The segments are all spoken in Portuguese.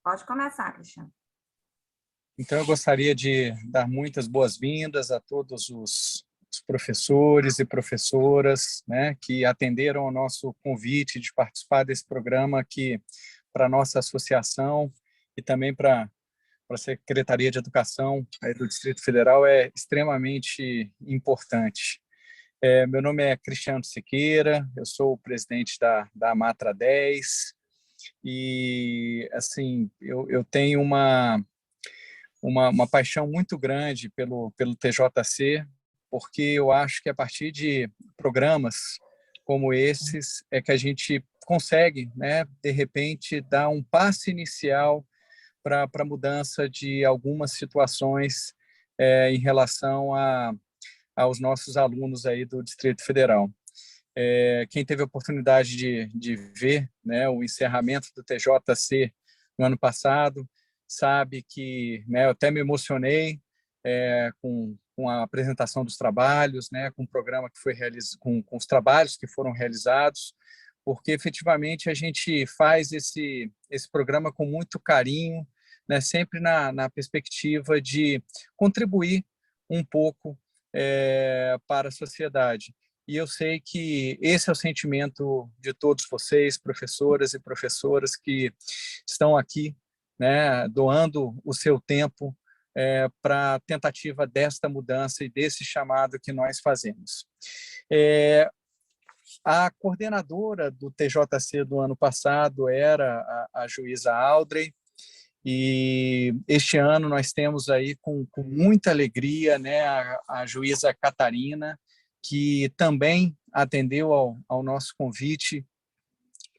Pode começar, Cristiano. Então, eu gostaria de dar muitas boas-vindas a todos os professores e professoras, né, que atenderam ao nosso convite de participar desse programa aqui para a nossa associação e também para a Secretaria de Educação aí do Distrito Federal é extremamente importante. Meu nome é Cristiano Siqueira, eu sou o presidente da Matra 10 e, assim, eu tenho uma paixão muito grande pelo TJC, porque eu acho que a partir de programas como esses é que a gente consegue, né, de repente, dar um passo inicial para a mudança de algumas situações em relação aos nossos alunos aí do Distrito Federal. Quem teve a oportunidade de ver, né, o encerramento do TJC no ano passado, sabe que, né, eu até me emocionei com a apresentação dos trabalhos, né, com o programa que foi com os trabalhos que foram realizados, porque efetivamente a gente faz esse programa com muito carinho, né, sempre na perspectiva de contribuir um pouco para a sociedade. E eu sei que esse é o sentimento de todos vocês, professoras e professoras que estão aqui, né, doando o seu tempo para a tentativa desta mudança e desse chamado que nós fazemos. A coordenadora do TJC do ano passado era a juíza Audrey, e este ano nós temos aí com muita alegria, né, a juíza Catarina, que também atendeu ao nosso convite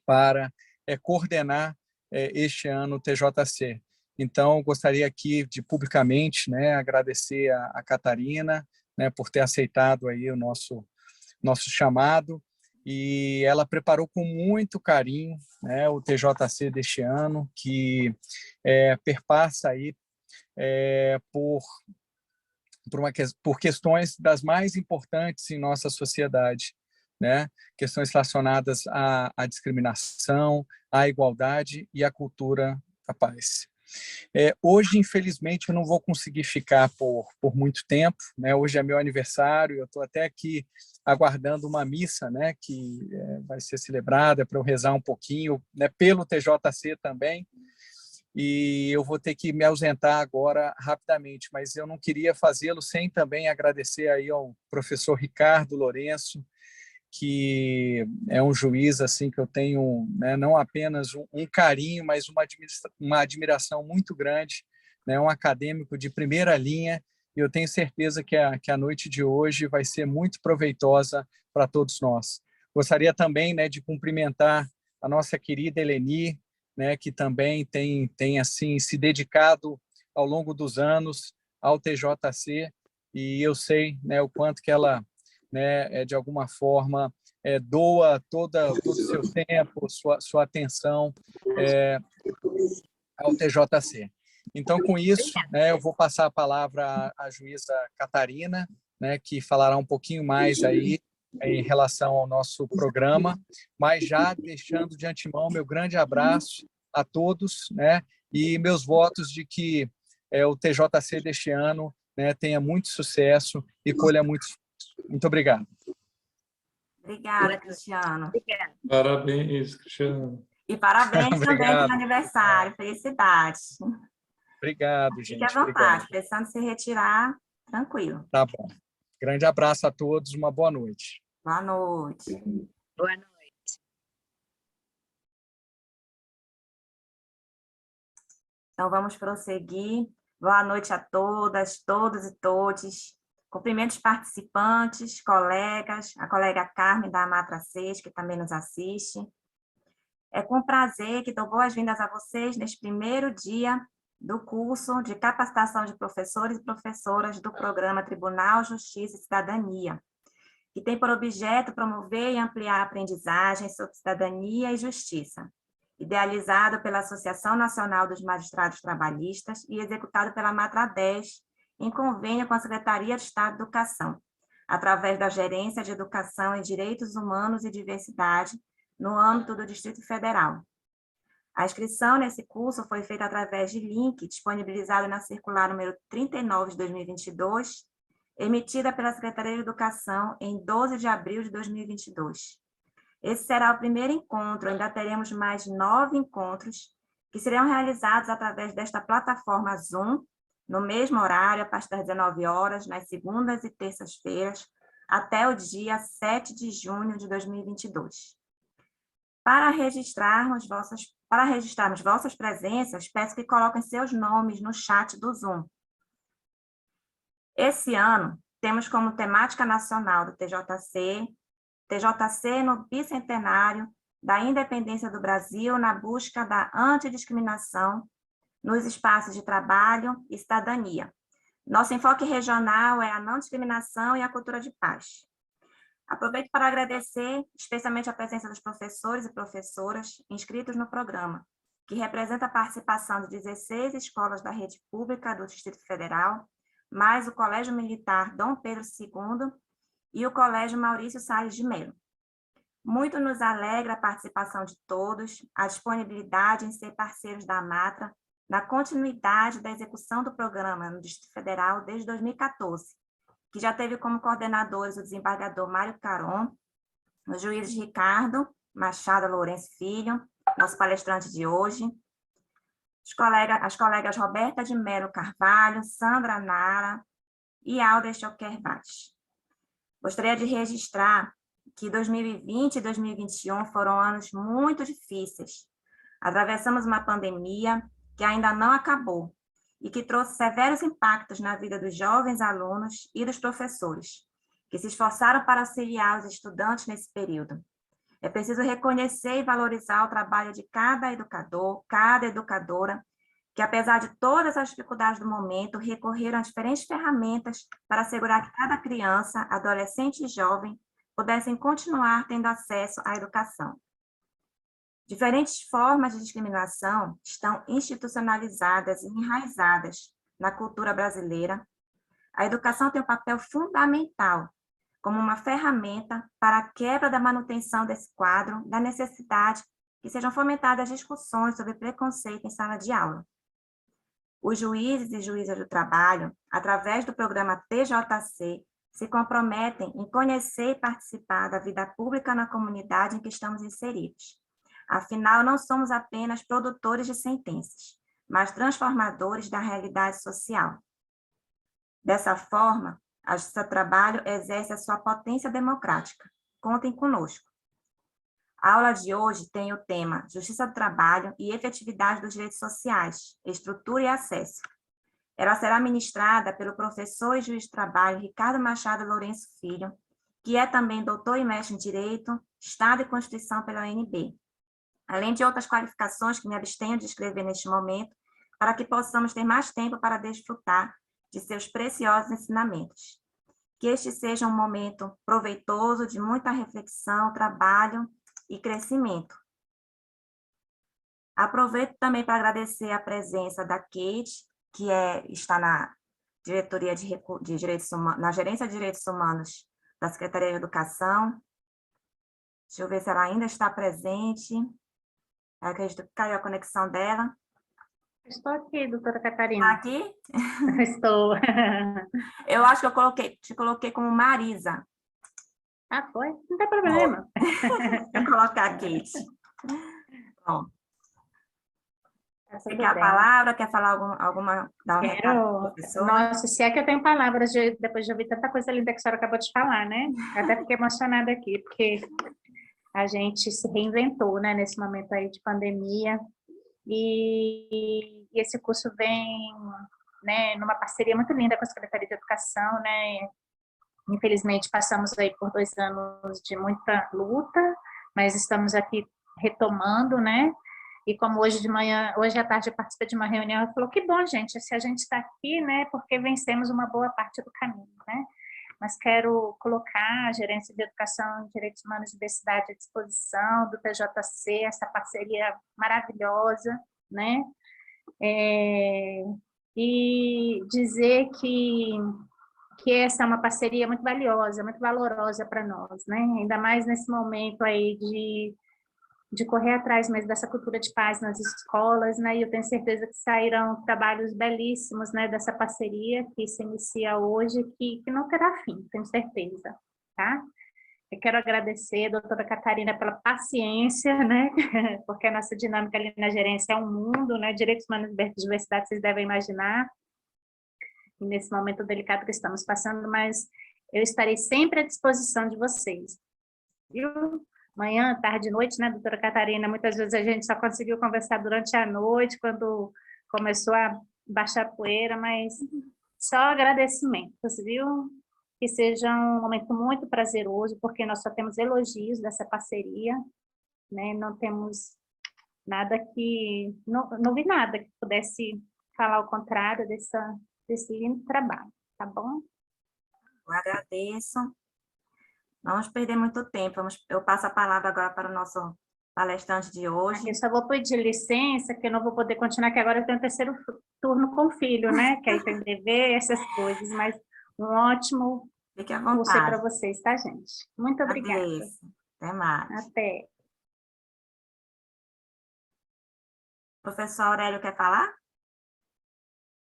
para coordenar este ano o TJC. Então, gostaria aqui de publicamente, né, agradecer a Catarina, né, por ter aceitado aí o nosso chamado, e ela preparou com muito carinho, né, o TJC deste ano, que perpassa aí por questões das mais importantes em nossa sociedade, né? Questões relacionadas à discriminação, à igualdade e à cultura da paz. Hoje, infelizmente, eu não vou conseguir ficar por muito tempo, né? Hoje é meu aniversário, eu estou até aqui aguardando uma missa, né, que vai ser celebrada para eu rezar um pouquinho, né, pelo TJC também, e eu vou ter que me ausentar agora rapidamente, mas eu não queria fazê-lo sem também agradecer aí ao professor Ricardo Lourenço, que é um juiz assim que eu tenho, né, não apenas um carinho, mas uma admiração muito grande, né, um acadêmico de primeira linha, e eu tenho certeza que a noite de hoje vai ser muito proveitosa para todos nós. Gostaria também, né, de cumprimentar a nossa querida Eleni, né, que também tem assim se dedicado ao longo dos anos ao TJC, e eu sei, né, o quanto que ela, né, de alguma forma doa todo o seu tempo, sua atenção ao TJC. Então, com isso, né, eu vou passar a palavra à juíza Catarina, né, que falará um pouquinho mais aí em relação ao nosso programa, mas já deixando de antemão meu grande abraço a todos, né, e meus votos de que o TJC deste ano, né, tenha muito sucesso e colha muito sucesso. Muito obrigado. Obrigada, Cristiano. Parabéns, Cristiano. E parabéns também pelo aniversário. Felicidades. Obrigado, gente. Fique à vontade, precisando se retirar, tranquilo. Tá bom. Grande abraço a todos, uma boa noite. Boa noite. Boa noite. Então, vamos prosseguir. Boa noite a todas, todos e todes. Cumprimento os participantes, colegas, a colega Carmen da Matra 6, que também nos assiste. É com prazer que dou boas-vindas a vocês neste primeiro dia do curso de capacitação de professores e professoras do programa Tribunal, Justiça e Cidadania, que tem por objeto promover e ampliar a aprendizagem sobre cidadania e justiça, idealizado pela Associação Nacional dos Magistrados Trabalhistas e executado pela Matra 10, em convênio com a Secretaria de Estado de Educação, através da Gerência de Educação e Direitos Humanos e Diversidade, no âmbito do Distrito Federal. A inscrição nesse curso foi feita através de link disponibilizado na circular número 39 de 2022, emitida pela Secretaria de Educação em 12 de abril de 2022. Esse será o primeiro encontro, ainda teremos mais 9 encontros, que serão realizados através desta plataforma Zoom, no mesmo horário, a partir das 19 horas, nas segundas e terças-feiras, até o dia 7 de junho de 2022. Para registrarmos vossas presenças, peço que coloquem seus nomes no chat do Zoom. Esse ano, temos como temática nacional do TJC no bicentenário da independência do Brasil na busca da antidiscriminação nos espaços de trabalho e cidadania. Nosso enfoque regional é a não discriminação e a cultura de paz. Aproveito para agradecer especialmente a presença dos professores e professoras inscritos no programa, que representa a participação de 16 escolas da rede pública do Distrito Federal, mais o Colégio Militar Dom Pedro II e o Colégio Maurício Salles de Mello. Muito nos alegra a participação de todos, a disponibilidade em ser parceiros da AMATRA, na continuidade da execução do programa no Distrito Federal desde 2014, que já teve como coordenadores o desembargador Mário Caron, o juiz Ricardo Machado Lourenço Filho, nosso palestrante de hoje, as colegas Roberta de Mello Carvalho, Sandra Nara e Alda Choquer Vaz. Gostaria de registrar que 2020 e 2021 foram anos muito difíceis. Atravessamos uma pandemia que ainda não acabou e que trouxe severos impactos na vida dos jovens alunos e dos professores, que se esforçaram para auxiliar os estudantes nesse período. É preciso reconhecer e valorizar o trabalho de cada educador, cada educadora, que apesar de todas as dificuldades do momento, recorreram a diferentes ferramentas para assegurar que cada criança, adolescente e jovem pudessem continuar tendo acesso à educação. Diferentes formas de discriminação estão institucionalizadas e enraizadas na cultura brasileira. A educação tem um papel fundamental como uma ferramenta para a quebra da manutenção desse quadro, da necessidade que sejam fomentadas discussões sobre preconceito em sala de aula. Os juízes e juízas do trabalho, através do programa TJC, se comprometem em conhecer e participar da vida pública na comunidade em que estamos inseridos. Afinal, não somos apenas produtores de sentenças, mas transformadores da realidade social. Dessa forma, a Justiça do Trabalho exerce a sua potência democrática. Contem conosco. A aula de hoje tem o tema Justiça do Trabalho e Efetividade dos Direitos Sociais, Estrutura e Acesso. Ela será ministrada pelo professor e juiz do trabalho Ricardo Machado Lourenço Filho, que é também doutor e mestre em Direito, Estado e Constituição pela UNB, além de outras qualificações que me abstenho de escrever neste momento, para que possamos ter mais tempo para desfrutar de seus preciosos ensinamentos. Que este seja um momento proveitoso de muita reflexão, trabalho e crescimento. Aproveito também para agradecer a presença da Kate, que está na diretoria de Direitos Humanos, na Gerência de Direitos Humanos da Secretaria de Educação. Deixa eu ver se ela ainda está presente. Eu acredito que caiu a conexão dela. Estou aqui, doutora Catarina. Está aqui? Estou. Eu acho que eu te coloquei como Marisa. Ah, foi? Não tem problema. Vou colocar a Kate. Bom. Você quer a bem. palavra? Quer falar alguma? Dar um recado para a professora? Nossa, se é que eu tenho palavras depois de ouvir tanta coisa linda que a senhora acabou de falar, né? Eu até fiquei emocionada aqui, porque a gente se reinventou, né, nesse momento aí de pandemia, e esse curso vem, né, numa parceria muito linda com a Secretaria de Educação, né? Infelizmente, passamos aí por 2 anos de muita luta, mas estamos aqui retomando, né? E como hoje à tarde eu participei de uma reunião, eu falou, que bom, gente, se a gente está aqui, né, porque vencemos uma boa parte do caminho, né? Mas quero colocar a Gerência de Educação e Direitos Humanos e Diversidade à disposição do TJC, essa parceria maravilhosa, né? E dizer que essa é uma parceria muito valiosa, muito valorosa para nós, né? Ainda mais nesse momento aí de correr atrás mesmo dessa cultura de paz nas escolas, né? E eu tenho certeza que sairão trabalhos belíssimos, né, dessa parceria que se inicia hoje, que não terá fim, tenho certeza, tá? Eu quero agradecer a doutora Catarina pela paciência, né? Porque a nossa dinâmica ali na gerência é um mundo, né? Direitos humanos e diversidade, vocês devem imaginar, nesse momento delicado que estamos passando, mas eu estarei sempre à disposição de vocês, viu? Manhã, tarde, noite, né, doutora Catarina? Muitas vezes a gente só conseguiu conversar durante a noite, quando começou a baixar a poeira, mas só agradecimentos, viu? Que seja um momento muito prazeroso, porque nós só temos elogios dessa parceria, né? Não temos nada que... Não vi nada que pudesse falar ao contrário desse lindo trabalho, tá bom? Eu agradeço. Não vamos perder muito tempo. Eu passo a palavra agora para o nosso palestrante de hoje. Eu só vou pedir licença, que eu não vou poder continuar, que agora eu tenho um terceiro turno com o filho, né? Que aí tem dever, essas coisas, mas um ótimo Fique à curso aí para vontade. vocês, tá, gente? Muito obrigada. Adeus. Até mais. Até. Professor Aurélio quer falar?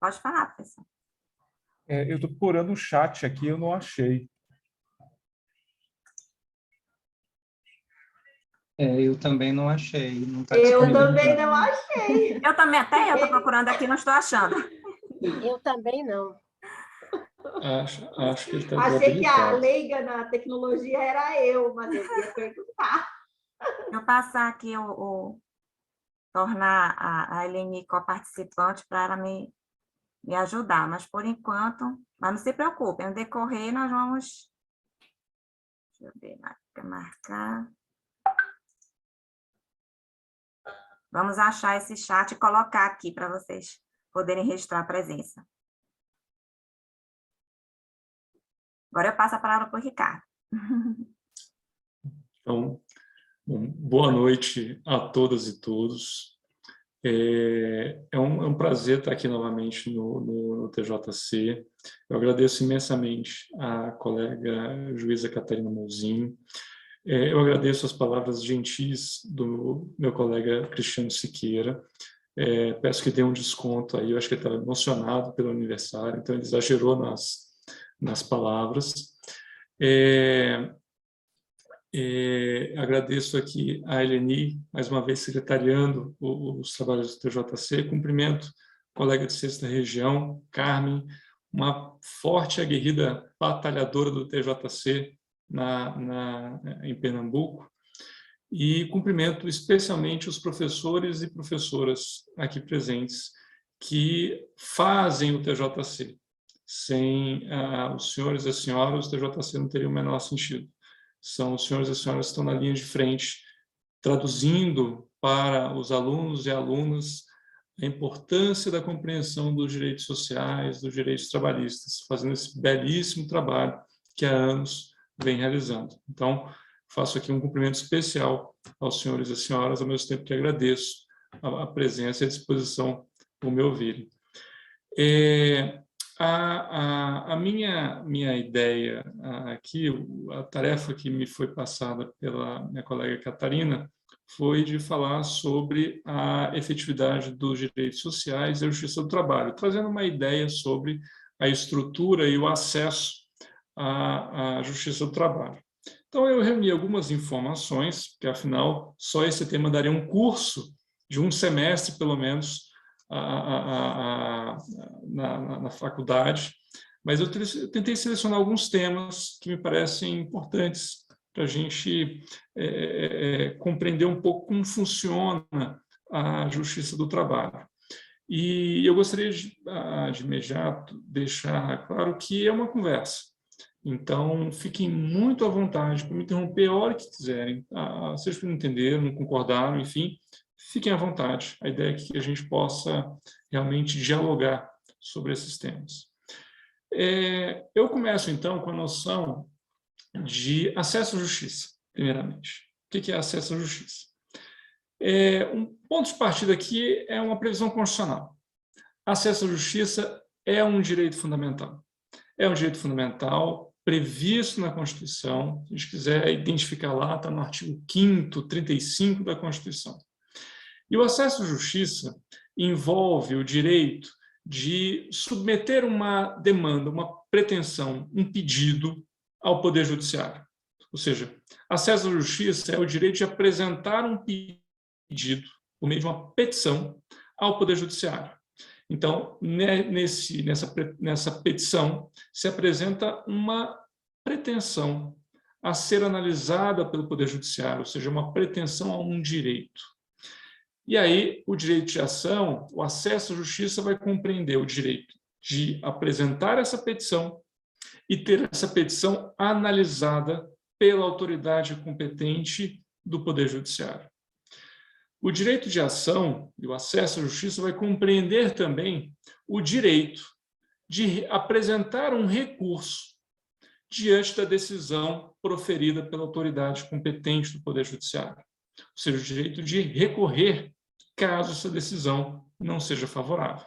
Pode falar, professor. Eu estou procurando o chat aqui, eu não achei. Eu também não achei. Não tá Eu disponível. também não achei. Eu também, até eu estou procurando aqui, não estou achando. Eu também não. Acho que ele está Achei que a desabilitado. leiga na tecnologia era eu, mas eu ia perguntar. Eu passar aqui tornar a Eleni co-participante para ela me ajudar, mas por enquanto, mas não se preocupe, no decorrer nós vamos, deixa eu ver, marcar, vamos achar esse chat e colocar aqui para vocês poderem registrar a presença. Agora eu passo a palavra para o Ricardo. Então, boa noite a todas e todos. É um prazer estar aqui novamente no TJC. Eu agradeço imensamente à colega juíza Catarina Mouzin. Eu agradeço as palavras gentis do meu colega Cristiano Siqueira. Peço que dê um desconto aí, eu acho que ele estava emocionado pelo aniversário, então ele exagerou nas palavras. Agradeço aqui a Eleni, mais uma vez secretariando os trabalhos do TJC, cumprimento a colega de 6ª Região, Carmen, uma forte e aguerrida batalhadora do TJC em Pernambuco, e cumprimento especialmente os professores e professoras aqui presentes que fazem o TJC. Sem os senhores e as senhoras, o TJC não teria o menor sentido. São os senhores e as senhoras que estão na linha de frente, traduzindo para os alunos e alunas a importância da compreensão dos direitos sociais, dos direitos trabalhistas, fazendo esse belíssimo trabalho que há anos vem realizando. Então, faço aqui um cumprimento especial aos senhores e às senhoras, ao mesmo tempo que agradeço a presença e a disposição por me ouvirem. A minha ideia aqui, a tarefa que me foi passada pela minha colega Catarina, foi de falar sobre a efetividade dos direitos sociais e a justiça do trabalho, trazendo uma ideia sobre a estrutura e o acesso à justiça do trabalho. Então, eu reuni algumas informações, porque, afinal, só esse tema daria um curso de um semestre, pelo menos, na faculdade, mas eu tentei selecionar alguns temas que me parecem importantes para a gente compreender um pouco como funciona a justiça do trabalho. E eu gostaria de imediato deixar claro que é uma conversa. Então, fiquem muito à vontade para me interromper a hora que quiserem, seja para não entender, não concordaram, enfim, fiquem à vontade. A ideia é que a gente possa realmente dialogar sobre esses temas. Eu começo, então, com a noção de acesso à justiça, primeiramente. O que é acesso à justiça? Um ponto de partida aqui é uma previsão constitucional. Acesso à justiça é um direito fundamental. É um direito fundamental previsto na Constituição. Se a gente quiser identificar lá, está no artigo 5º, 35 da Constituição. E o acesso à justiça envolve o direito de submeter uma demanda, uma pretensão, um pedido ao Poder Judiciário. Ou seja, acesso à justiça é o direito de apresentar um pedido, por meio de uma petição, ao Poder Judiciário. Então, nessa petição, se apresenta uma pretensão a ser analisada pelo Poder Judiciário, ou seja, uma pretensão a um direito. E aí, o direito de ação, o acesso à justiça vai compreender o direito de apresentar essa petição e ter essa petição analisada pela autoridade competente do Poder Judiciário. O direito de ação e o acesso à justiça vai compreender também o direito de apresentar um recurso diante da decisão proferida pela autoridade competente do Poder Judiciário. Ou seja, o direito de recorrer caso essa decisão não seja favorável.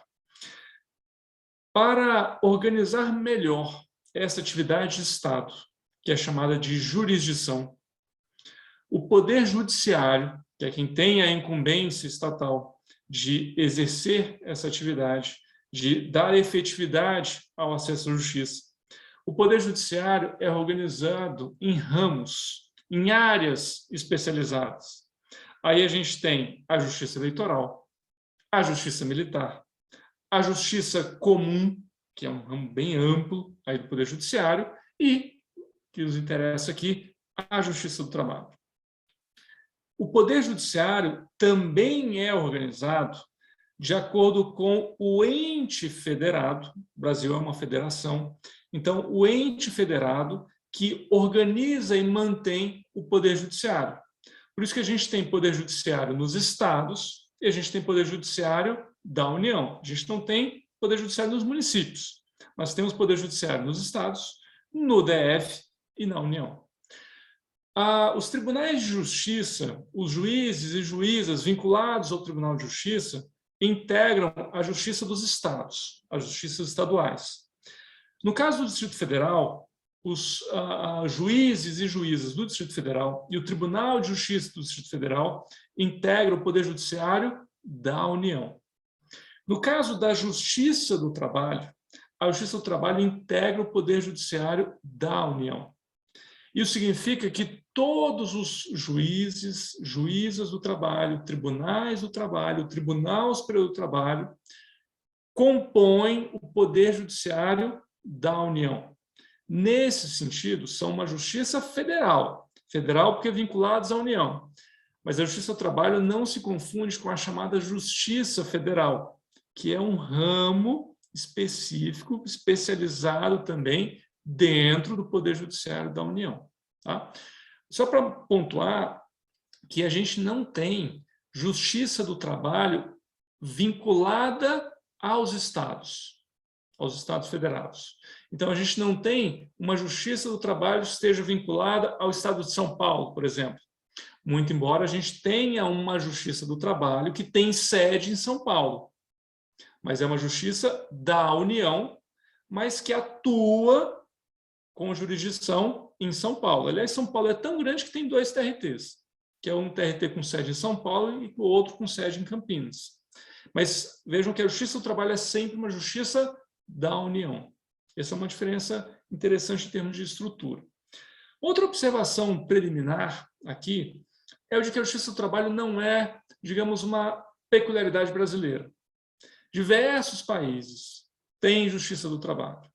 Para organizar melhor essa atividade de Estado, que é chamada de jurisdição, o Poder Judiciário, que é quem tem a incumbência estatal de exercer essa atividade, de dar efetividade ao acesso à justiça, o Poder Judiciário é organizado em ramos, em áreas especializadas. Aí a gente tem a Justiça Eleitoral, a Justiça Militar, a Justiça Comum, que é um ramo bem amplo aí do Poder Judiciário, e, que nos interessa aqui, a Justiça do Trabalho. O Poder Judiciário também é organizado de acordo com o ente federado, o Brasil é uma federação, então o ente federado que organiza e mantém o Poder Judiciário. Por isso que a gente tem Poder Judiciário nos estados e a gente tem Poder Judiciário da União. A gente não tem Poder Judiciário nos municípios, mas temos Poder Judiciário nos estados, no DF e na União. Os tribunais de justiça, os juízes e juízas vinculados ao Tribunal de Justiça, integram a justiça dos estados, as justiças estaduais. No caso do Distrito Federal, os juízes e juízas do Distrito Federal e o Tribunal de Justiça do Distrito Federal integram o Poder Judiciário da União. No caso da Justiça do Trabalho, a Justiça do Trabalho integra o Poder Judiciário da União. Isso significa que todos os juízes, juízas do trabalho, tribunais do trabalho, o Tribunal Superior do Trabalho, compõem o Poder Judiciário da União. Nesse sentido, são uma justiça federal. Federal porque vinculados à União. Mas a Justiça do Trabalho não se confunde com a chamada Justiça Federal, que é um ramo específico, especializado também dentro do Poder Judiciário da União. Tá? Só para pontuar que a gente não tem Justiça do Trabalho vinculada aos estados federados. Então, a gente não tem uma Justiça do Trabalho que esteja vinculada ao estado de São Paulo, por exemplo. Muito embora a gente tenha uma Justiça do Trabalho que tem sede em São Paulo, mas é uma justiça da União, mas que atua com jurisdição em São Paulo. Aliás, São Paulo é tão grande que tem 2 TRTs, que é um TRT com sede em São Paulo e o outro com sede em Campinas. Mas vejam que a Justiça do Trabalho é sempre uma justiça da União. Essa é uma diferença interessante em termos de estrutura. Outra observação preliminar aqui é o de que a Justiça do Trabalho não é, digamos, uma peculiaridade brasileira. Diversos países têm Justiça do Trabalho,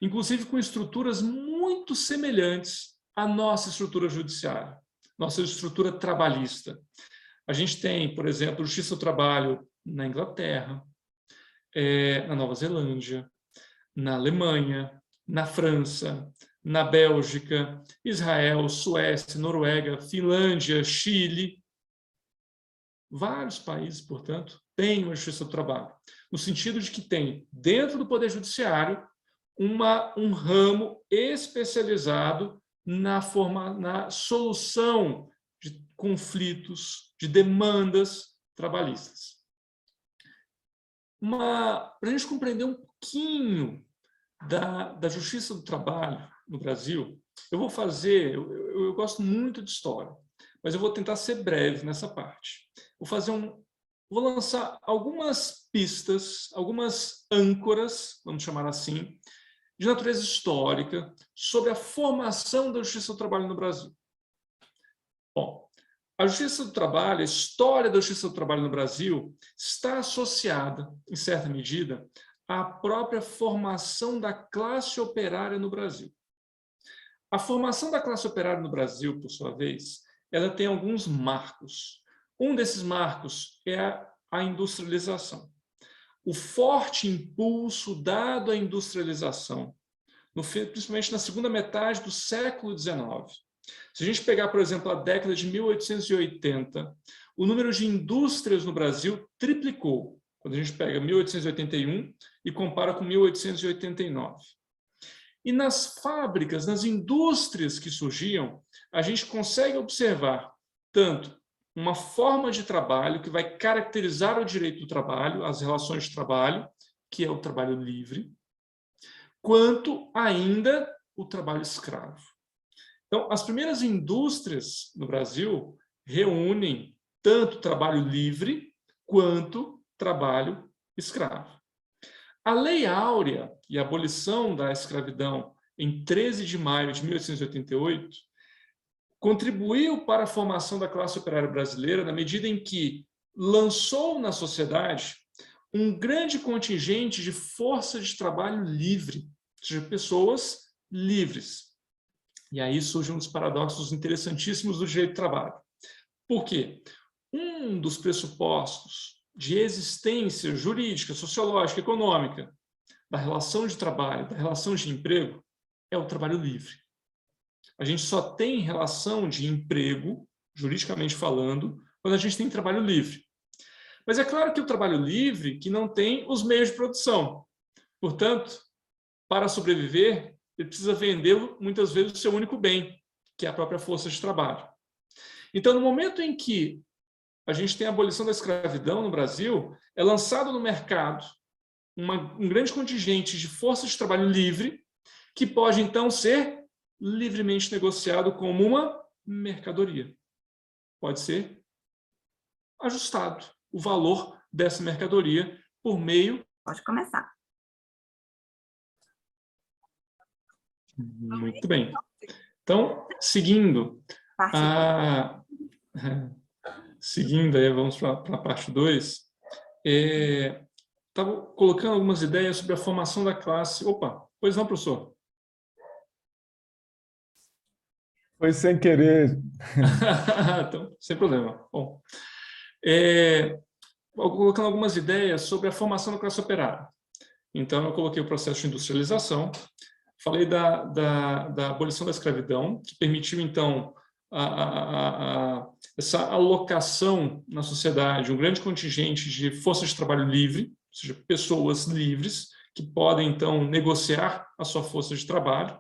inclusive com estruturas muito semelhantes à nossa estrutura judiciária, nossa estrutura trabalhista. A gente tem, por exemplo, Justiça do Trabalho na Inglaterra, na Nova Zelândia, na Alemanha, na França, na Bélgica, Israel, Suécia, Noruega, Finlândia, Chile. Vários países, portanto, têm uma Justiça do Trabalho, no sentido de que tem, dentro do Poder Judiciário, um ramo especializado na solução de conflitos, de demandas trabalhistas. Para a gente compreender um pouquinho da Justiça do Trabalho, no Brasil, eu vou fazer, eu gosto muito de história, mas eu vou tentar ser breve nessa parte. Vou lançar algumas pistas, algumas âncoras, vamos chamar assim, de natureza histórica, sobre a formação da justiça do trabalho no Brasil. Bom, a justiça do trabalho, a história da justiça do trabalho no Brasil está associada, em certa medida, à própria formação da classe operária no Brasil. A formação da classe operária no Brasil, por sua vez, ela tem alguns marcos. Um desses marcos é a industrialização. O forte impulso dado à industrialização, principalmente na segunda metade do século XIX. Se a gente pegar, por exemplo, a década de 1880, o número de indústrias no Brasil triplicou, quando a gente pega 1881 e compara com 1889. E nas fábricas, nas indústrias que surgiam, a gente consegue observar tanto uma forma de trabalho que vai caracterizar o direito do trabalho, as relações de trabalho, que é o trabalho livre, quanto ainda o trabalho escravo. Então, as primeiras indústrias no Brasil reúnem tanto trabalho livre quanto trabalho escravo. A Lei Áurea e a abolição da escravidão em 13 de maio de 1888 contribuiu para a formação da classe operária brasileira na medida em que lançou na sociedade um grande contingente de força de trabalho livre, ou seja, pessoas livres. E aí surgem uns paradoxos interessantíssimos do direito do trabalho. Por quê? Um dos pressupostos de existência jurídica, sociológica, econômica da relação de trabalho, da relação de emprego, é o trabalho livre. A gente só tem relação de emprego, juridicamente falando, quando a gente tem trabalho livre. Mas é claro que o trabalho livre que não tem os meios de produção. Portanto, para sobreviver, ele precisa vender muitas vezes o seu único bem, que é a própria força de trabalho. Então, no momento em que a gente tem a abolição da escravidão no Brasil, é lançado no mercado um grande contingente de força de trabalho livre, que pode, então, ser livremente negociado como uma mercadoria. Pode ser ajustado o valor dessa mercadoria por meio... Pode começar. Muito bem. Então, seguindo aí, vamos para a parte 2. Estava colocando algumas ideias sobre a formação da classe... Opa, pois não, professor? Foi sem querer. Então, sem problema. Bom, colocando algumas ideias sobre a formação da classe operária. Então, eu coloquei o processo de industrialização, falei da abolição da escravidão, que permitiu, então, essa alocação na sociedade, um grande contingente de força de trabalho livre, ou seja, pessoas livres, que podem, então, negociar a sua força de trabalho.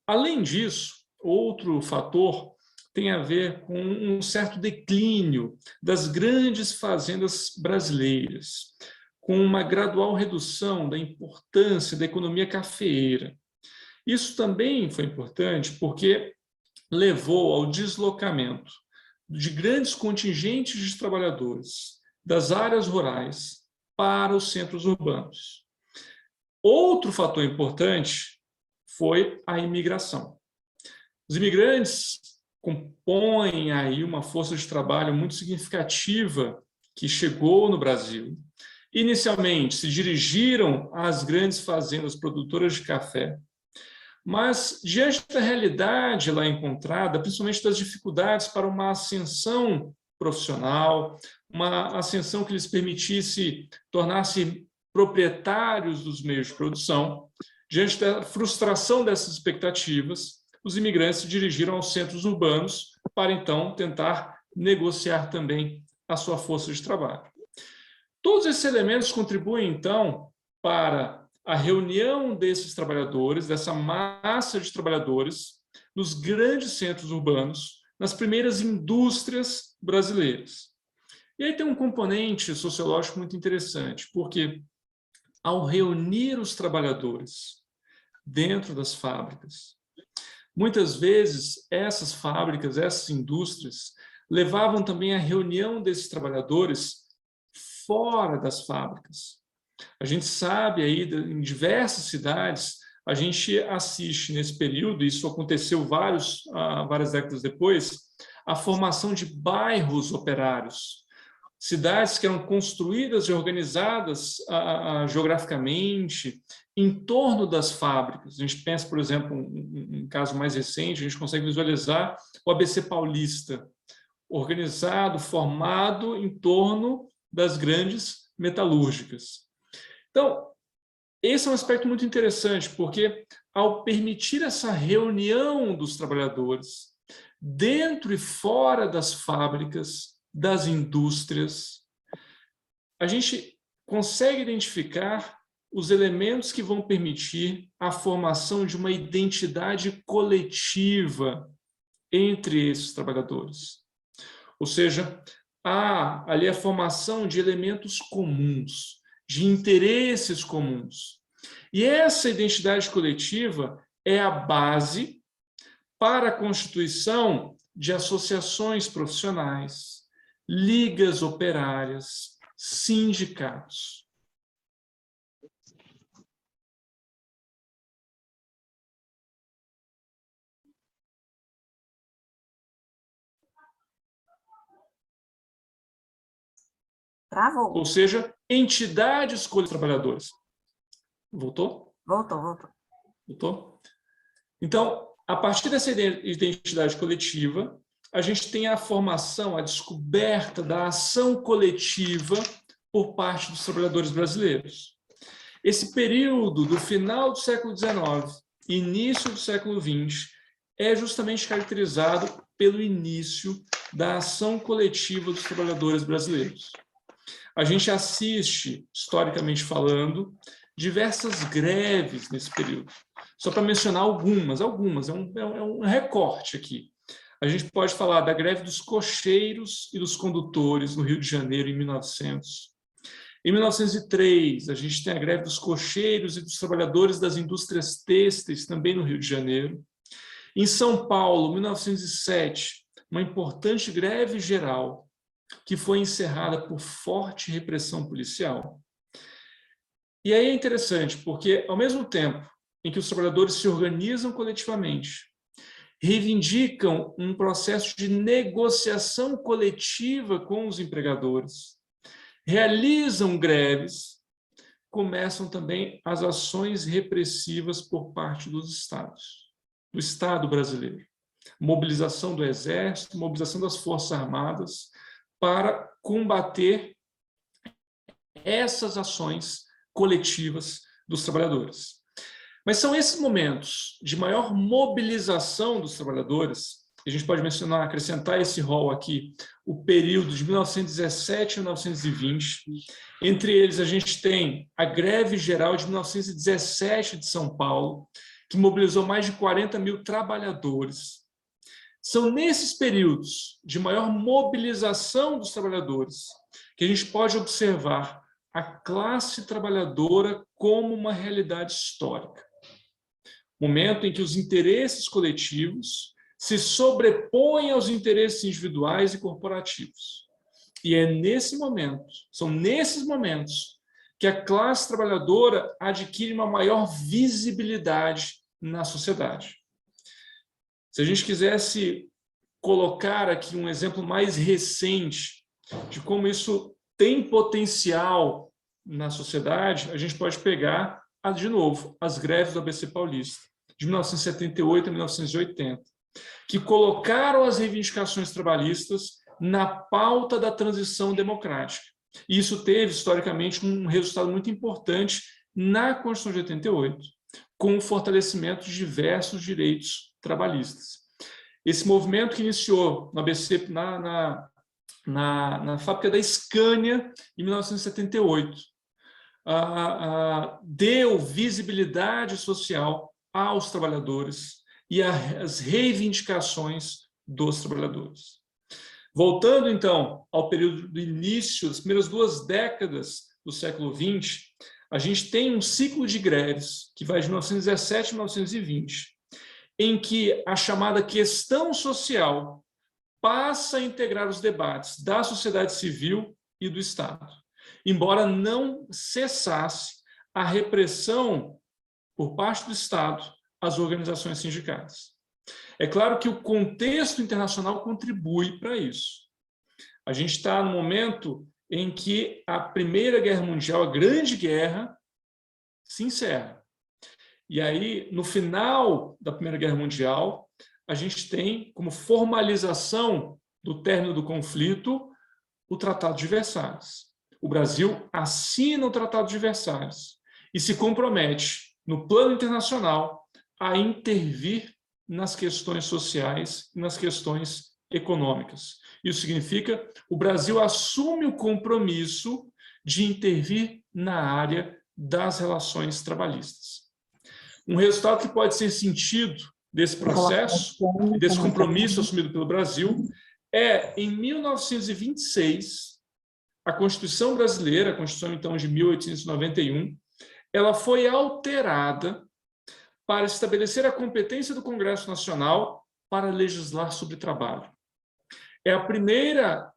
Além disso, outro fator tem a ver com um certo declínio das grandes fazendas brasileiras, com uma gradual redução da importância da economia cafeeira. Isso também foi importante porque levou ao deslocamento de grandes contingentes de trabalhadores das áreas rurais para os centros urbanos. Outro fator importante foi a imigração. Os imigrantes compõem aí uma força de trabalho muito significativa que chegou no Brasil. Inicialmente, se dirigiram às grandes fazendas produtoras de café, mas, diante da realidade lá encontrada, principalmente das dificuldades para uma ascensão profissional, uma ascensão que lhes permitisse tornar-se proprietários dos meios de produção, diante da frustração dessas expectativas, os imigrantes se dirigiram aos centros urbanos para, então, tentar negociar também a sua força de trabalho. Todos esses elementos contribuem, então, para a reunião desses trabalhadores, dessa massa de trabalhadores, nos grandes centros urbanos, nas primeiras indústrias brasileiras. E aí tem um componente sociológico muito interessante, porque, ao reunir os trabalhadores dentro das fábricas. Muitas vezes, essas fábricas, essas indústrias, levavam também a reunião desses trabalhadores fora das fábricas. A gente sabe aí, em diversas cidades, a gente assiste nesse período, isso aconteceu várias décadas depois, a formação de bairros operários. Cidades que eram construídas e organizadas geograficamente em torno das fábricas. A gente pensa, por exemplo, um caso mais recente, a gente consegue visualizar o ABC Paulista, organizado, formado em torno das grandes metalúrgicas. Então, esse é um aspecto muito interessante, porque ao permitir essa reunião dos trabalhadores dentro e fora das fábricas, das indústrias, a gente consegue identificar os elementos que vão permitir a formação de uma identidade coletiva entre esses trabalhadores. Ou seja, há ali a formação de elementos comuns, de interesses comuns. E essa identidade coletiva é a base para a constituição de associações profissionais, ligas operárias, sindicatos. Travou. Ou seja, entidades coletivas de trabalhadores. Voltou? Voltou? Então, a partir dessa identidade coletiva, a gente tem a formação, a descoberta da ação coletiva por parte dos trabalhadores brasileiros. Esse período do final do século XIX, início do século XX, é justamente caracterizado pelo início da ação coletiva dos trabalhadores brasileiros. A gente assiste, historicamente falando, diversas greves nesse período. Só para mencionar algumas, é um recorte aqui. A gente pode falar da greve dos cocheiros e dos condutores no Rio de Janeiro, em 1900. Em 1903, a gente tem a greve dos cocheiros e dos trabalhadores das indústrias têxteis, também no Rio de Janeiro. Em São Paulo, 1907, uma importante greve geral, que foi encerrada por forte repressão policial. E aí é interessante, porque, ao mesmo tempo em que os trabalhadores se organizam coletivamente, reivindicam um processo de negociação coletiva com os empregadores, realizam greves, começam também as ações repressivas por parte dos estados, do Estado brasileiro. Mobilização do Exército, mobilização das Forças Armadas para combater essas ações coletivas dos trabalhadores. Mas são esses momentos de maior mobilização dos trabalhadores, a gente pode mencionar, acrescentar esse rol aqui, o período de 1917 a 1920. Entre eles, a gente tem a greve geral de 1917 de São Paulo, que mobilizou mais de 40 mil trabalhadores. São nesses períodos de maior mobilização dos trabalhadores que a gente pode observar a classe trabalhadora como uma realidade histórica. Momento em que os interesses coletivos se sobrepõem aos interesses individuais e corporativos. E é nesse momento, são nesses momentos, que a classe trabalhadora adquire uma maior visibilidade na sociedade. Se a gente quisesse colocar aqui um exemplo mais recente de como isso tem potencial na sociedade, a gente pode pegar, de novo, as greves do ABC Paulista, de 1978 a 1980, que colocaram as reivindicações trabalhistas na pauta da transição democrática. E isso teve, historicamente, um resultado muito importante na Constituição de 88, com o fortalecimento de diversos direitos trabalhistas. Esse movimento que iniciou no ABC, na fábrica da Scania, em 1978, deu visibilidade social aos trabalhadores e às reivindicações dos trabalhadores. Voltando, então, ao período do início, das primeiras 2 décadas do século XX, a gente tem um ciclo de greves que vai de 1917 a 1920, em que a chamada questão social passa a integrar os debates da sociedade civil e do Estado, embora não cessasse a repressão por parte do Estado às organizações sindicais. É claro que o contexto internacional contribui para isso. A gente está no momento em que a Primeira Guerra Mundial, a Grande Guerra, se encerra. E aí, no final da Primeira Guerra Mundial, a gente tem como formalização do término do conflito o Tratado de Versalhes. O Brasil assina o Tratado de Versalhes e se compromete, no plano internacional, a intervir nas questões sociais e nas questões econômicas. Isso significa que o Brasil assume o compromisso de intervir na área das relações trabalhistas. Um resultado que pode ser sentido desse processo, desse compromisso assumido pelo Brasil, é, em 1926, a Constituição brasileira, a Constituição, então, de 1891, ela foi alterada para estabelecer a competência do Congresso Nacional para legislar sobre trabalho. É a primeira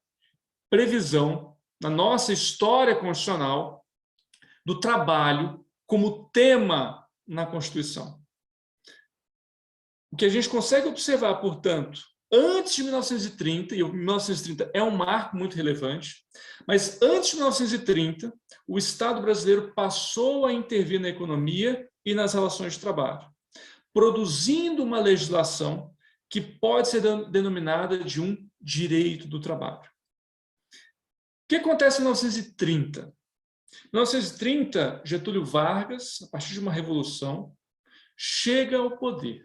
previsão na nossa história constitucional do trabalho como tema na Constituição. O que a gente consegue observar, portanto, antes de 1930, e 1930 é um marco muito relevante, mas antes de 1930, o Estado brasileiro passou a intervir na economia e nas relações de trabalho, produzindo uma legislação que pode ser denominada de um direito do trabalho. O que acontece em 1930? Em 1930, Getúlio Vargas, a partir de uma revolução, chega ao poder.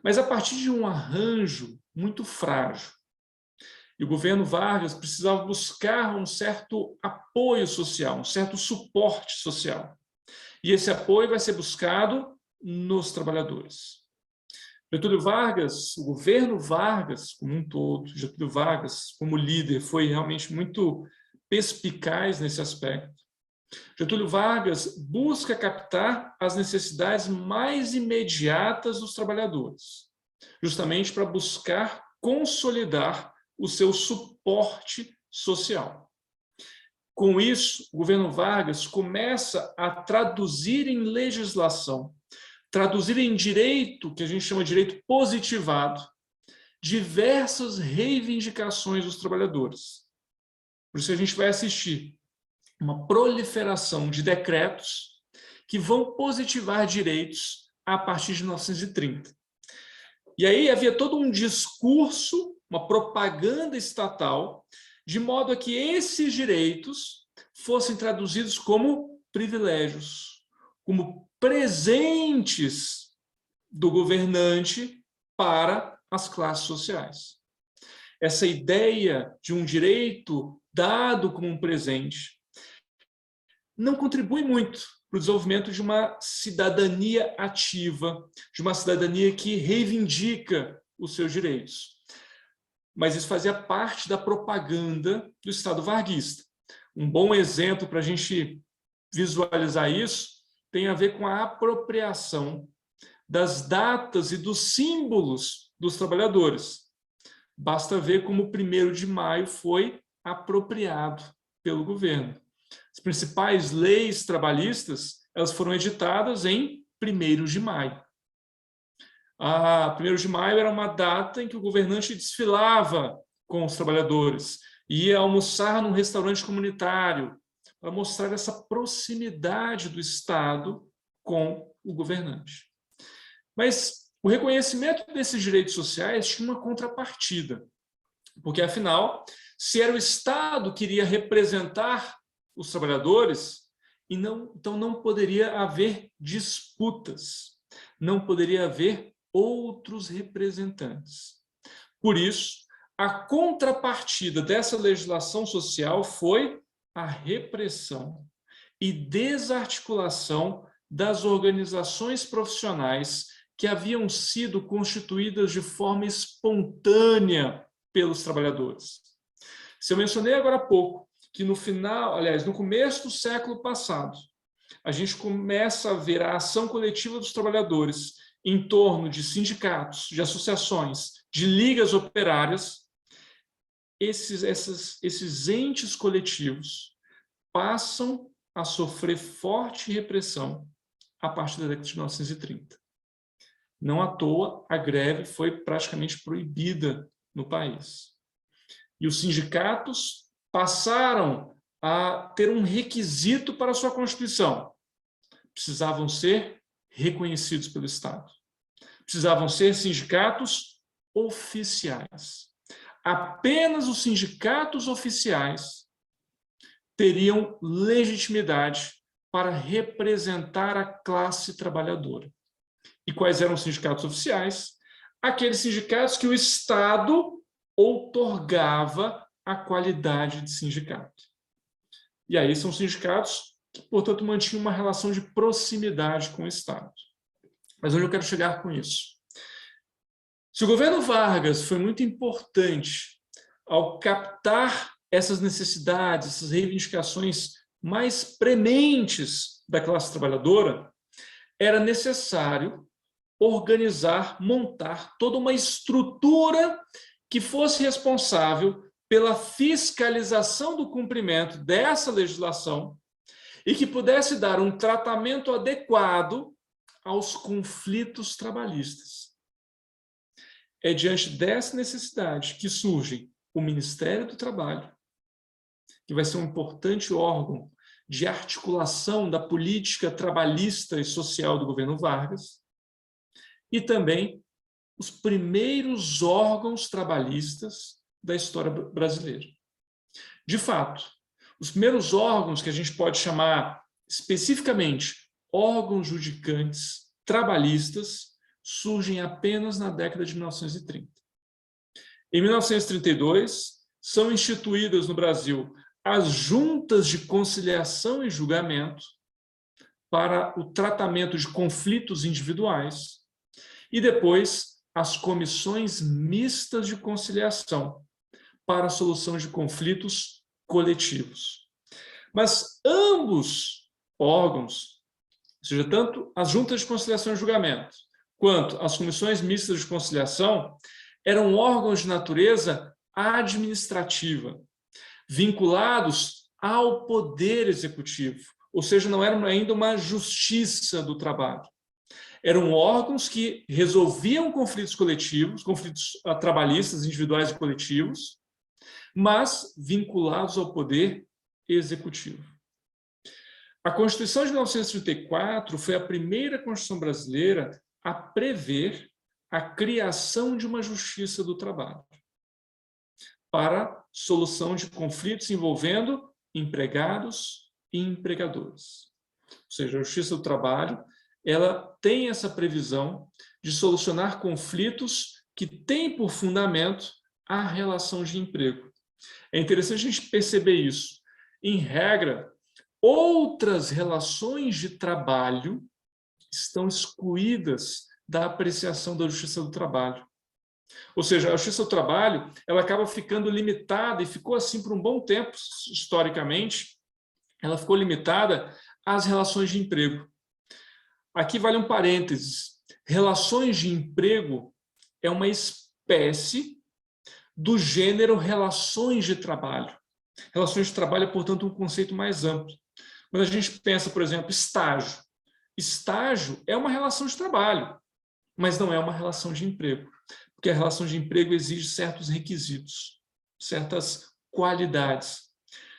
Mas a partir de um arranjo muito frágil. E o governo Vargas precisava buscar um certo apoio social, um certo suporte social. E esse apoio vai ser buscado nos trabalhadores. Getúlio Vargas, o governo Vargas como um todo, Getúlio Vargas como líder, foi realmente muito perspicaz nesse aspecto. Getúlio Vargas busca captar as necessidades mais imediatas dos trabalhadores, justamente para buscar consolidar o seu suporte social. Com isso, o governo Vargas começa a traduzir em legislação, traduzir em direito, que a gente chama de direito positivado, diversas reivindicações dos trabalhadores. Por isso a gente vai assistir uma proliferação de decretos que vão positivar direitos a partir de 1930. E aí havia todo um discurso, uma propaganda estatal, de modo a que esses direitos fossem traduzidos como privilégios, como presentes do governante para as classes sociais. Essa ideia de um direito dado como um presente não contribui muito para o desenvolvimento de uma cidadania ativa, de uma cidadania que reivindica os seus direitos. Mas isso fazia parte da propaganda do Estado varguista. Um bom exemplo para a gente visualizar isso tem a ver com a apropriação das datas e dos símbolos dos trabalhadores. Basta ver como o 1º de maio foi apropriado pelo governo. As principais leis trabalhistas, elas foram editadas em 1º de maio. 1º de maio era uma data em que o governante desfilava com os trabalhadores, ia almoçar num restaurante comunitário, para mostrar essa proximidade do Estado com o governante. Mas o reconhecimento desses direitos sociais tinha uma contrapartida, porque, afinal, se era o Estado que iria representar os trabalhadores, então não poderia haver disputas, não poderia haver outros representantes. Por isso, a contrapartida dessa legislação social foi a repressão e desarticulação das organizações profissionais que haviam sido constituídas de forma espontânea pelos trabalhadores. Se eu mencionei agora há pouco que no começo do século passado, a gente começa a ver a ação coletiva dos trabalhadores em torno de sindicatos, de associações, de ligas operárias, esses entes coletivos passam a sofrer forte repressão a partir da década de 1930. Não à toa, a greve foi praticamente proibida no país. E os sindicatos passaram a ter um requisito para a sua Constituição. Precisavam ser reconhecidos pelo Estado. Precisavam ser sindicatos oficiais. Apenas os sindicatos oficiais teriam legitimidade para representar a classe trabalhadora. E quais eram os sindicatos oficiais? Aqueles sindicatos que o Estado outorgava a qualidade de sindicato. E aí são sindicatos que, portanto, mantinham uma relação de proximidade com o Estado. Mas onde eu quero chegar com isso? Se o governo Vargas foi muito importante ao captar essas necessidades, essas reivindicações mais prementes da classe trabalhadora, era necessário organizar, montar toda uma estrutura que fosse responsável pela fiscalização do cumprimento dessa legislação e que pudesse dar um tratamento adequado aos conflitos trabalhistas. É diante dessa necessidade que surge o Ministério do Trabalho, que vai ser um importante órgão de articulação da política trabalhista e social do governo Vargas, e também os primeiros órgãos trabalhistas da história brasileira. De fato, os primeiros órgãos que a gente pode chamar especificamente órgãos judicantes trabalhistas surgem apenas na década de 1930. Em 1932, são instituídas no Brasil as juntas de conciliação e julgamento para o tratamento de conflitos individuais e depois as comissões mistas de conciliação para a solução de conflitos coletivos. Mas ambos órgãos, ou seja, tanto as juntas de conciliação e julgamento quanto as comissões mistas de conciliação, eram órgãos de natureza administrativa, vinculados ao poder executivo, ou seja, não eram ainda uma justiça do trabalho. Eram órgãos que resolviam conflitos coletivos, conflitos trabalhistas, individuais e coletivos, mas vinculados ao poder executivo. A Constituição de 1934 foi a primeira Constituição brasileira a prever a criação de uma justiça do trabalho para solução de conflitos envolvendo empregados e empregadores. Ou seja, a justiça do trabalho, ela tem essa previsão de solucionar conflitos que têm por fundamento a relação de emprego. É interessante a gente perceber isso. Em regra, outras relações de trabalho estão excluídas da apreciação da justiça do trabalho. Ou seja, a justiça do trabalho, ela acaba ficando limitada, e ficou assim por um bom tempo, historicamente, ela ficou limitada às relações de emprego. Aqui vale um parênteses. Relações de emprego é uma espécie do gênero relações de trabalho. Relações de trabalho é, portanto, um conceito mais amplo. Quando a gente pensa, por exemplo, estágio. Estágio é uma relação de trabalho, mas não é uma relação de emprego, porque a relação de emprego exige certos requisitos, certas qualidades.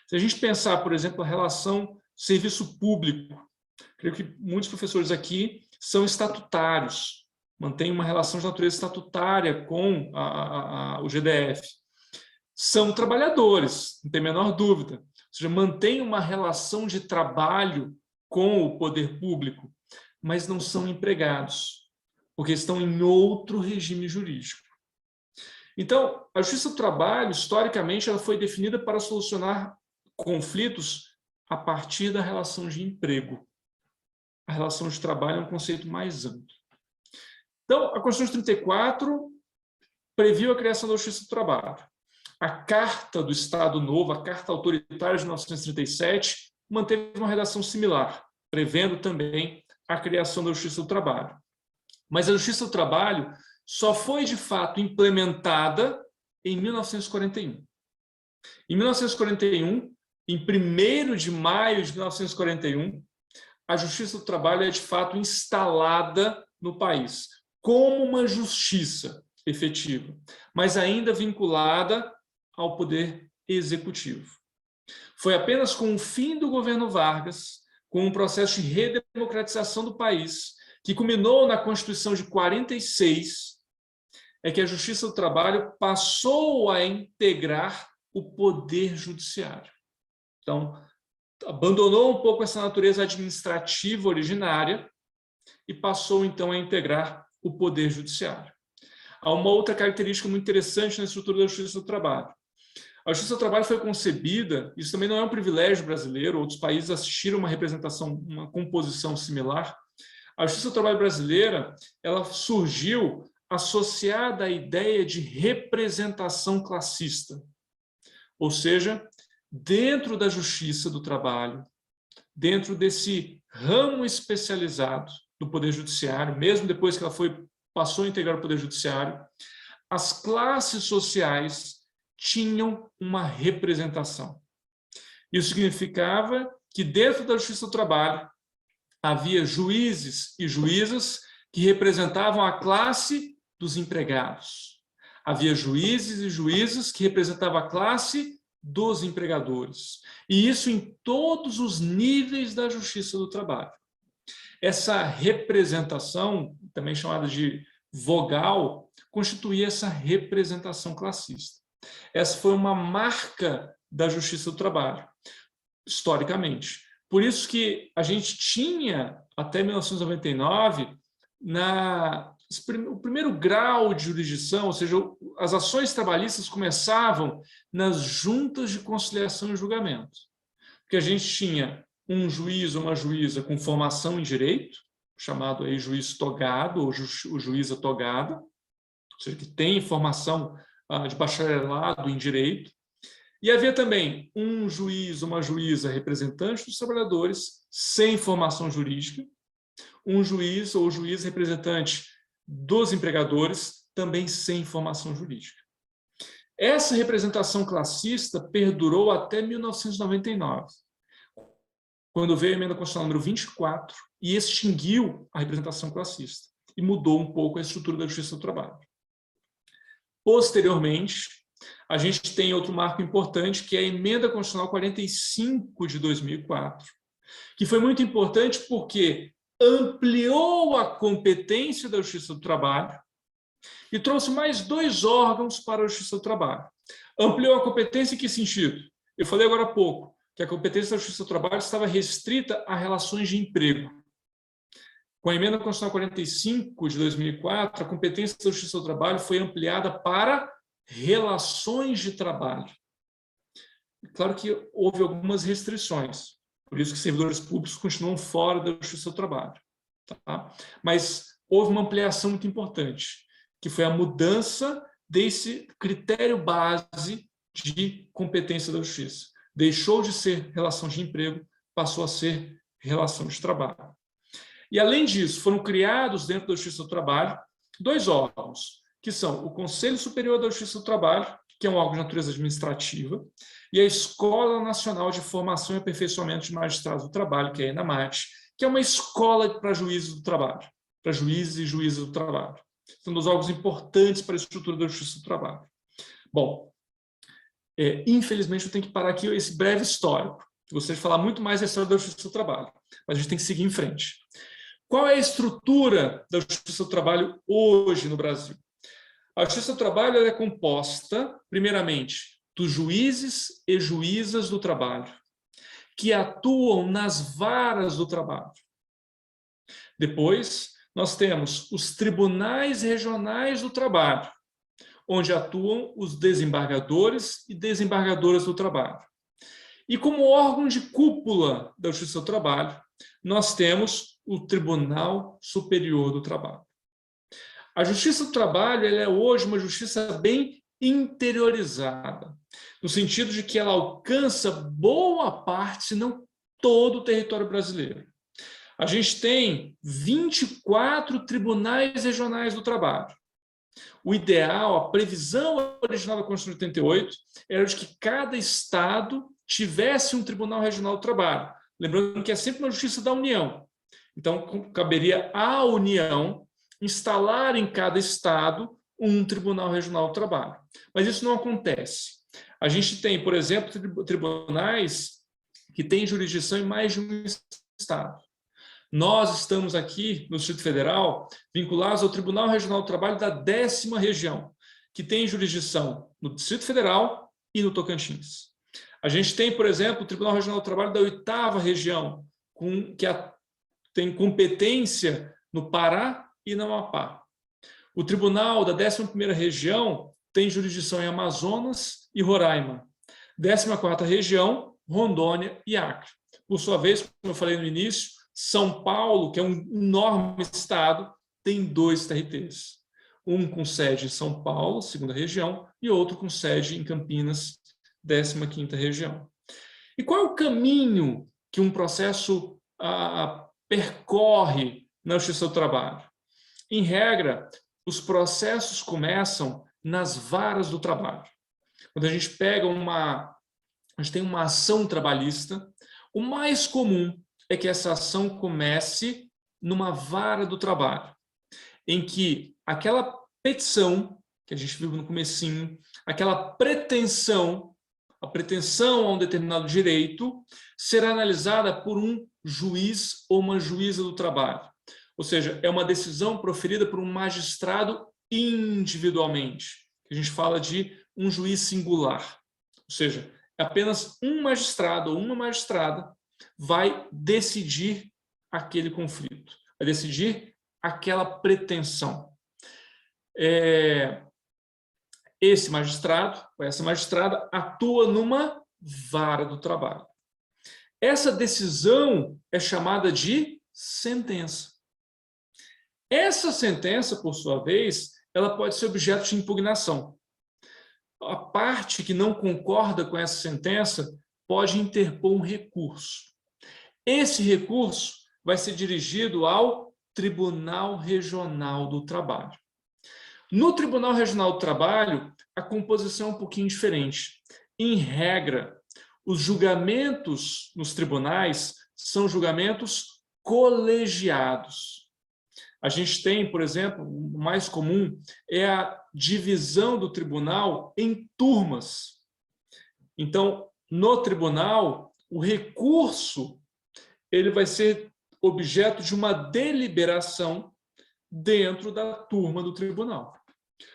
Se a gente pensar, por exemplo, a relação serviço público, creio que muitos professores aqui são estatutários, mantêm uma relação de natureza estatutária com o GDF. São trabalhadores, não tem a menor dúvida. Ou seja, mantêm uma relação de trabalho com o poder público, mas não são empregados, porque estão em outro regime jurídico. Então, a justiça do trabalho, historicamente, ela foi definida para solucionar conflitos a partir da relação de emprego. A relação de trabalho é um conceito mais amplo. Então, a Constituição de 34 previu a criação da justiça do trabalho. A Carta do Estado Novo, a Carta Autoritária de 1937, manteve uma redação similar. prevendo também a criação da Justiça do Trabalho. Mas a Justiça do Trabalho só foi, de fato, implementada em 1941. Em 1941, em 1º de maio de 1941, a Justiça do Trabalho é, de fato, instalada no país como uma justiça efetiva, mas ainda vinculada ao poder executivo. Foi apenas com o fim do governo Vargas, com um processo de redemocratização do país, que culminou na Constituição de 46, é que a Justiça do Trabalho passou a integrar o poder judiciário. Então, abandonou um pouco essa natureza administrativa originária e passou, então, a integrar o poder judiciário. Há uma outra característica muito interessante na estrutura da Justiça do Trabalho. A Justiça do Trabalho foi concebida, isso também não é um privilégio brasileiro, outros países assistiram uma representação, uma composição similar. A Justiça do Trabalho brasileira, ela surgiu associada à ideia de representação classista. Ou seja, dentro da Justiça do Trabalho, dentro desse ramo especializado do Poder Judiciário, mesmo depois que ela passou a integrar o Poder Judiciário, as classes sociais tinham uma representação. Isso significava que dentro da Justiça do Trabalho havia juízes e juízas que representavam a classe dos empregados. Havia juízes e juízas que representavam a classe dos empregadores. E isso em todos os níveis da Justiça do Trabalho. Essa representação, também chamada de vogal, constituía essa representação classista. Essa foi uma marca da Justiça do Trabalho, historicamente. Por isso que a gente tinha, até 1999, o primeiro grau de jurisdição, ou seja, as ações trabalhistas começavam nas juntas de conciliação e julgamento. Porque a gente tinha um juiz ou uma juíza com formação em direito, chamado aí juiz togado ou juíza togada, ou seja, que tem formação de bacharelado em direito, e havia também um juiz ou uma juíza representante dos trabalhadores sem formação jurídica, um juiz ou juiz representante dos empregadores também sem formação jurídica. Essa representação classista perdurou até 1999, quando veio a emenda constitucional número 24 e extinguiu a representação classista e mudou um pouco a estrutura da Justiça do Trabalho. Posteriormente, a gente tem outro marco importante, que é a emenda constitucional 45 de 2004, que foi muito importante porque ampliou a competência da Justiça do Trabalho e trouxe mais 2 órgãos para a Justiça do Trabalho. Ampliou a competência em que sentido? Eu falei agora há pouco que a competência da Justiça do Trabalho estava restrita a relações de emprego. Com a emenda constitucional 45 de 2004, a competência da Justiça do Trabalho foi ampliada para relações de trabalho. Claro que houve algumas restrições, por isso que servidores públicos continuam fora da Justiça do Trabalho. Tá? Mas houve uma ampliação muito importante, que foi a mudança desse critério base de competência da Justiça. Deixou de ser relação de emprego, passou a ser relação de trabalho. E, além disso, foram criados dentro da Justiça do Trabalho 2 órgãos, que são o Conselho Superior da Justiça do Trabalho, que é um órgão de natureza administrativa, e a Escola Nacional de Formação e Aperfeiçoamento de Magistrados do Trabalho, que é a ENAMAT, que é uma escola para juízes do trabalho, para juízes e juízes do trabalho. São 2 órgãos importantes para a estrutura da Justiça do Trabalho. Bom, infelizmente eu tenho que parar aqui esse breve histórico. Eu gostaria de falar muito mais da história da Justiça do Trabalho, mas a gente tem que seguir em frente. Qual é a estrutura da Justiça do Trabalho hoje no Brasil? A Justiça do Trabalho é composta, primeiramente, dos juízes e juízas do trabalho, que atuam nas varas do trabalho. Depois, nós temos os tribunais regionais do trabalho, onde atuam os desembargadores e desembargadoras do trabalho. E como órgão de cúpula da Justiça do Trabalho, nós temos o Tribunal Superior do Trabalho. A Justiça do Trabalho ela é hoje uma justiça bem interiorizada, no sentido de que ela alcança boa parte, se não todo o território brasileiro. A gente tem 24 tribunais regionais do trabalho. O ideal, a previsão original da Constituição de 88, era de que cada estado tivesse um tribunal regional do trabalho. Lembrando que é sempre uma justiça da União. Então, caberia à União instalar em cada estado um tribunal regional do trabalho. Mas isso não acontece. A gente tem, por exemplo, tribunais que têm jurisdição em mais de um estado. Nós estamos aqui, no Distrito Federal, vinculados ao Tribunal Regional do Trabalho da 10ª região, que tem jurisdição no Distrito Federal e no Tocantins. A gente tem, por exemplo, o Tribunal Regional do Trabalho da 8ª região, que tem competência no Pará e no Amapá. O Tribunal da 11ª região tem jurisdição em Amazonas e Roraima. 14ª região, Rondônia e Acre. Por sua vez, como eu falei no início, São Paulo, que é um enorme estado, tem 2 TRTs. Um com sede em São Paulo, 2ª região, e outro com sede em Campinas, 15ª região. E qual é o caminho que um processo percorre na Justiça do Trabalho? Em regra, os processos começam nas varas do trabalho. Quando a gente pega a gente tem uma ação trabalhista, o mais comum é que essa ação comece numa vara do trabalho, em que aquela petição, que a gente viu no comecinho, aquela pretensão, a pretensão a um determinado direito, será analisada por um juiz ou uma juíza do trabalho. Ou seja, é uma decisão proferida por um magistrado individualmente, que a gente fala de um juiz singular. Ou seja, é apenas um magistrado ou uma magistrada vai decidir aquele conflito, vai decidir aquela pretensão. Esse magistrado, ou essa magistrada, atua numa vara do trabalho. Essa decisão é chamada de sentença. Essa sentença, por sua vez, ela pode ser objeto de impugnação. A parte que não concorda com essa sentença pode interpor um recurso. Esse recurso vai ser dirigido ao Tribunal Regional do Trabalho. No Tribunal Regional do Trabalho, a composição é um pouquinho diferente. Em regra, os julgamentos nos tribunais são julgamentos colegiados. A gente tem, por exemplo, o mais comum é a divisão do tribunal em turmas. Então, no tribunal, o recurso ele vai ser objeto de uma deliberação dentro da turma do tribunal.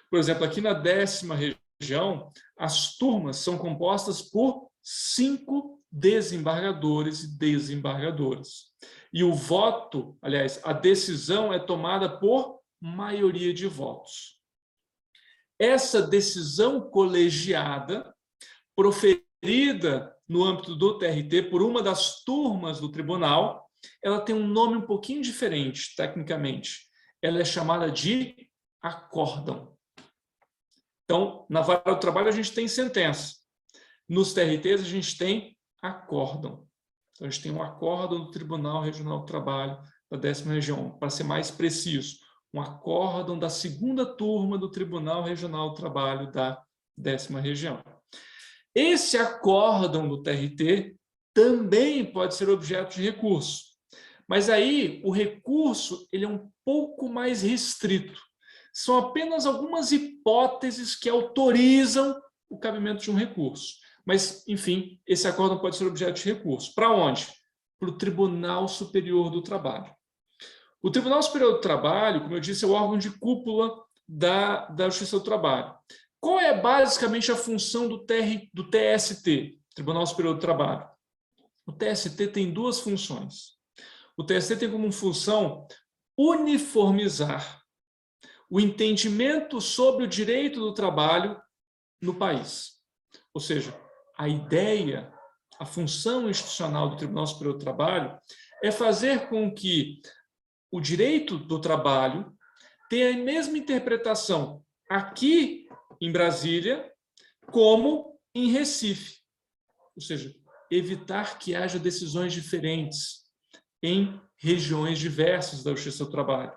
Por exemplo, aqui na 10ª região, as turmas são compostas por 5 desembargadores e desembargadoras. E o voto, aliás, a decisão é tomada por maioria de votos. Essa decisão colegiada, proferida no âmbito do TRT por uma das turmas do tribunal, ela tem um nome um pouquinho diferente, tecnicamente. Ela é chamada de acórdão. Então, na vara do trabalho, a gente tem sentença. Nos TRTs, a gente tem acórdão. Então, a gente tem um acórdão do Tribunal Regional do Trabalho da 10ª região, para ser mais preciso, um acórdão da 2ª turma do Tribunal Regional do Trabalho da 10ª região. Esse acórdão do TRT também pode ser objeto de recurso, mas aí o recurso ele é um pouco mais restrito. São apenas algumas hipóteses que autorizam o cabimento de um recurso. Mas, enfim, esse acórdão pode ser objeto de recurso. Para onde? Para o Tribunal Superior do Trabalho. O Tribunal Superior do Trabalho, como eu disse, é o órgão de cúpula da Justiça do Trabalho. Qual é basicamente a função do TST, Tribunal Superior do Trabalho? O TST tem 2 funções. O TST tem como função uniformizar o entendimento sobre o direito do trabalho no país. Ou seja, a ideia, a função institucional do Tribunal Superior do Trabalho é fazer com que o direito do trabalho tenha a mesma interpretação aqui em Brasília como em Recife. Ou seja, evitar que haja decisões diferentes, em regiões diversas da Justiça do Trabalho.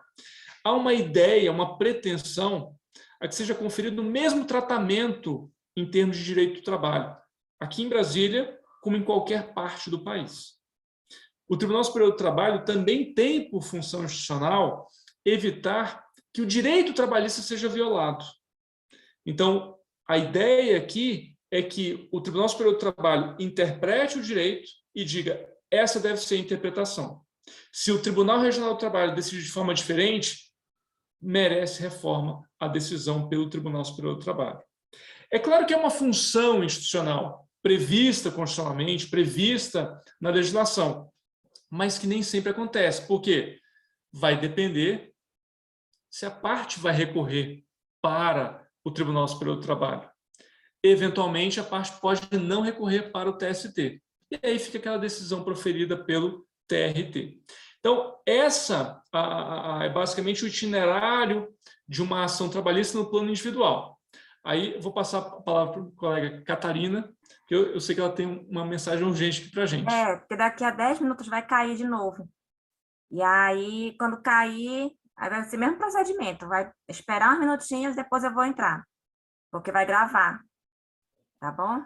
Há uma ideia, uma pretensão a que seja conferido o mesmo tratamento em termos de direito do trabalho, aqui em Brasília, como em qualquer parte do país. O Tribunal Superior do Trabalho também tem por função institucional evitar que o direito trabalhista seja violado. Então, a ideia aqui é que o Tribunal Superior do Trabalho interprete o direito e diga, essa deve ser a interpretação. Se o Tribunal Regional do Trabalho decidir de forma diferente, merece reforma a decisão pelo Tribunal Superior do Trabalho. É claro que é uma função institucional prevista constitucionalmente, prevista na legislação, mas que nem sempre acontece. Por quê? Vai depender se a parte vai recorrer para o Tribunal Superior do Trabalho. Eventualmente, a parte pode não recorrer para o TST. E aí fica aquela decisão proferida pelo TRT. Então, essa é basicamente o itinerário de uma ação trabalhista no plano individual. Aí eu vou passar a palavra para a colega Catarina, que eu sei que ela tem uma mensagem urgente aqui para a gente. Porque daqui a 10 minutos vai cair de novo. E aí, quando cair, aí vai ser o mesmo procedimento. Vai esperar uns minutinhos, depois eu vou entrar. Porque vai gravar. Tá bom?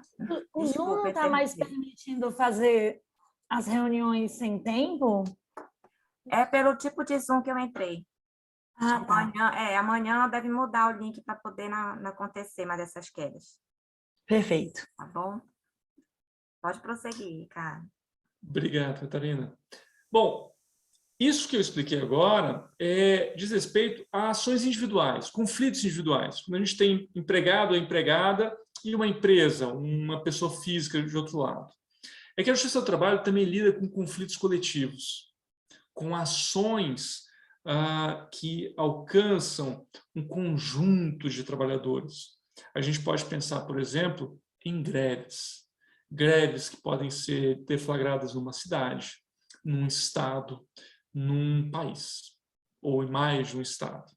O Zoom não está mais permitindo fazer as reuniões sem tempo? É pelo tipo de Zoom que eu entrei. Ah, tá. Amanhã deve mudar o link para poder não acontecer mais essas quedas. Perfeito. Tá bom? Pode prosseguir, cara. Obrigado, Catarina. Bom, isso que eu expliquei agora diz respeito a ações individuais, conflitos individuais. Quando a gente tem empregado ou empregada e uma empresa, uma pessoa física de outro lado. É que a Justiça do Trabalho também lida com conflitos coletivos, com ações que alcançam um conjunto de trabalhadores. A gente pode pensar, por exemplo, em greves. Greves que podem ser deflagradas numa cidade, num estado, num país, ou em mais de um estado.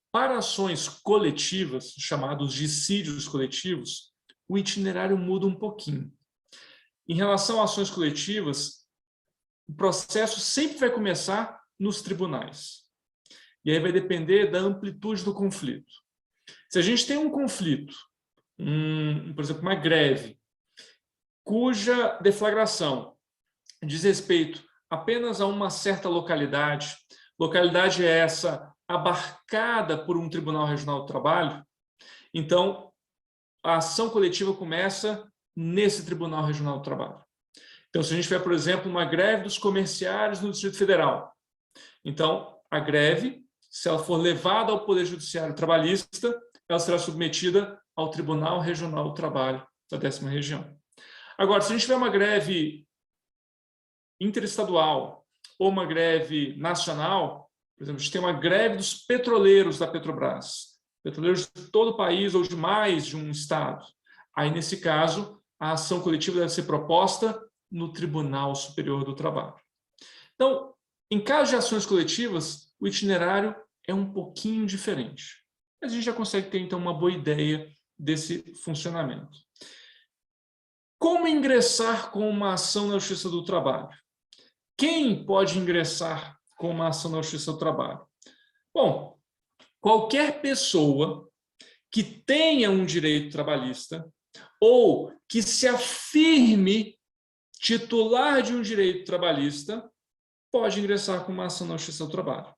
Para ações coletivas, chamados dissídios coletivos, o itinerário muda um pouquinho. Em relação a ações coletivas, o processo sempre vai começar nos tribunais. E aí vai depender da amplitude do conflito. Se a gente tem um conflito, por exemplo, uma greve, cuja deflagração diz respeito apenas a uma certa localidade essa abarcada por um Tribunal Regional do Trabalho, então a ação coletiva começa nesse Tribunal Regional do Trabalho. Então, se a gente tiver, por exemplo, uma greve dos comerciários no Distrito Federal, então a greve, se ela for levada ao Poder Judiciário Trabalhista, ela será submetida ao Tribunal Regional do Trabalho da 10ª Região. Agora, se a gente tiver uma greve interestadual ou uma greve nacional, por exemplo, a gente tem uma greve dos petroleiros da Petrobras, petroleiros de todo o país ou de mais de um estado. Aí, nesse caso, a ação coletiva deve ser proposta no Tribunal Superior do Trabalho. Então, em caso de ações coletivas, o itinerário é um pouquinho diferente. Mas a gente já consegue ter, então, uma boa ideia desse funcionamento. Como ingressar com uma ação na Justiça do Trabalho? Quem pode ingressar com uma ação na Justiça do Trabalho? Bom, qualquer pessoa que tenha um direito trabalhista ou que se afirme titular de um direito trabalhista pode ingressar com uma ação na Justiça do Trabalho.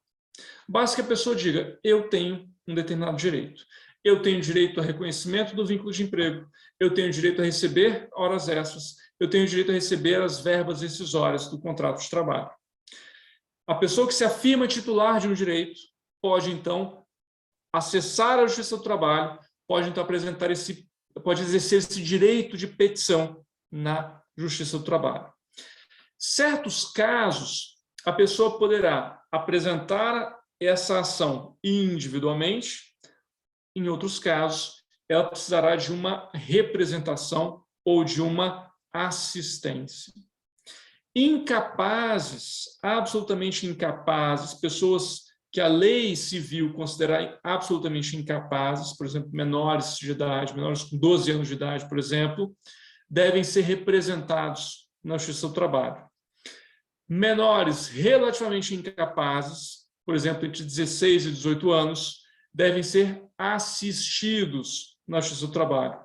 Basta que a pessoa diga, eu tenho um determinado direito. Eu tenho direito a reconhecimento do vínculo de emprego, eu tenho direito a receber horas extras, eu tenho direito a receber as verbas rescisórias do contrato de trabalho. A pessoa que se afirma titular de um direito pode, então, acessar a Justiça do Trabalho, pode, então, pode exercer esse direito de petição na Justiça do Trabalho. Certos casos, a pessoa poderá apresentar essa ação individualmente. Em outros casos, ela precisará de uma representação ou de uma assistência. Incapazes, absolutamente incapazes, pessoas que a lei civil considera absolutamente incapazes, por exemplo, menores de idade, menores com 12 anos de idade, por exemplo, devem ser representados na Justiça do Trabalho. Menores relativamente incapazes, por exemplo, entre 16 e 18 anos, devem ser assistidos na Justiça do Trabalho.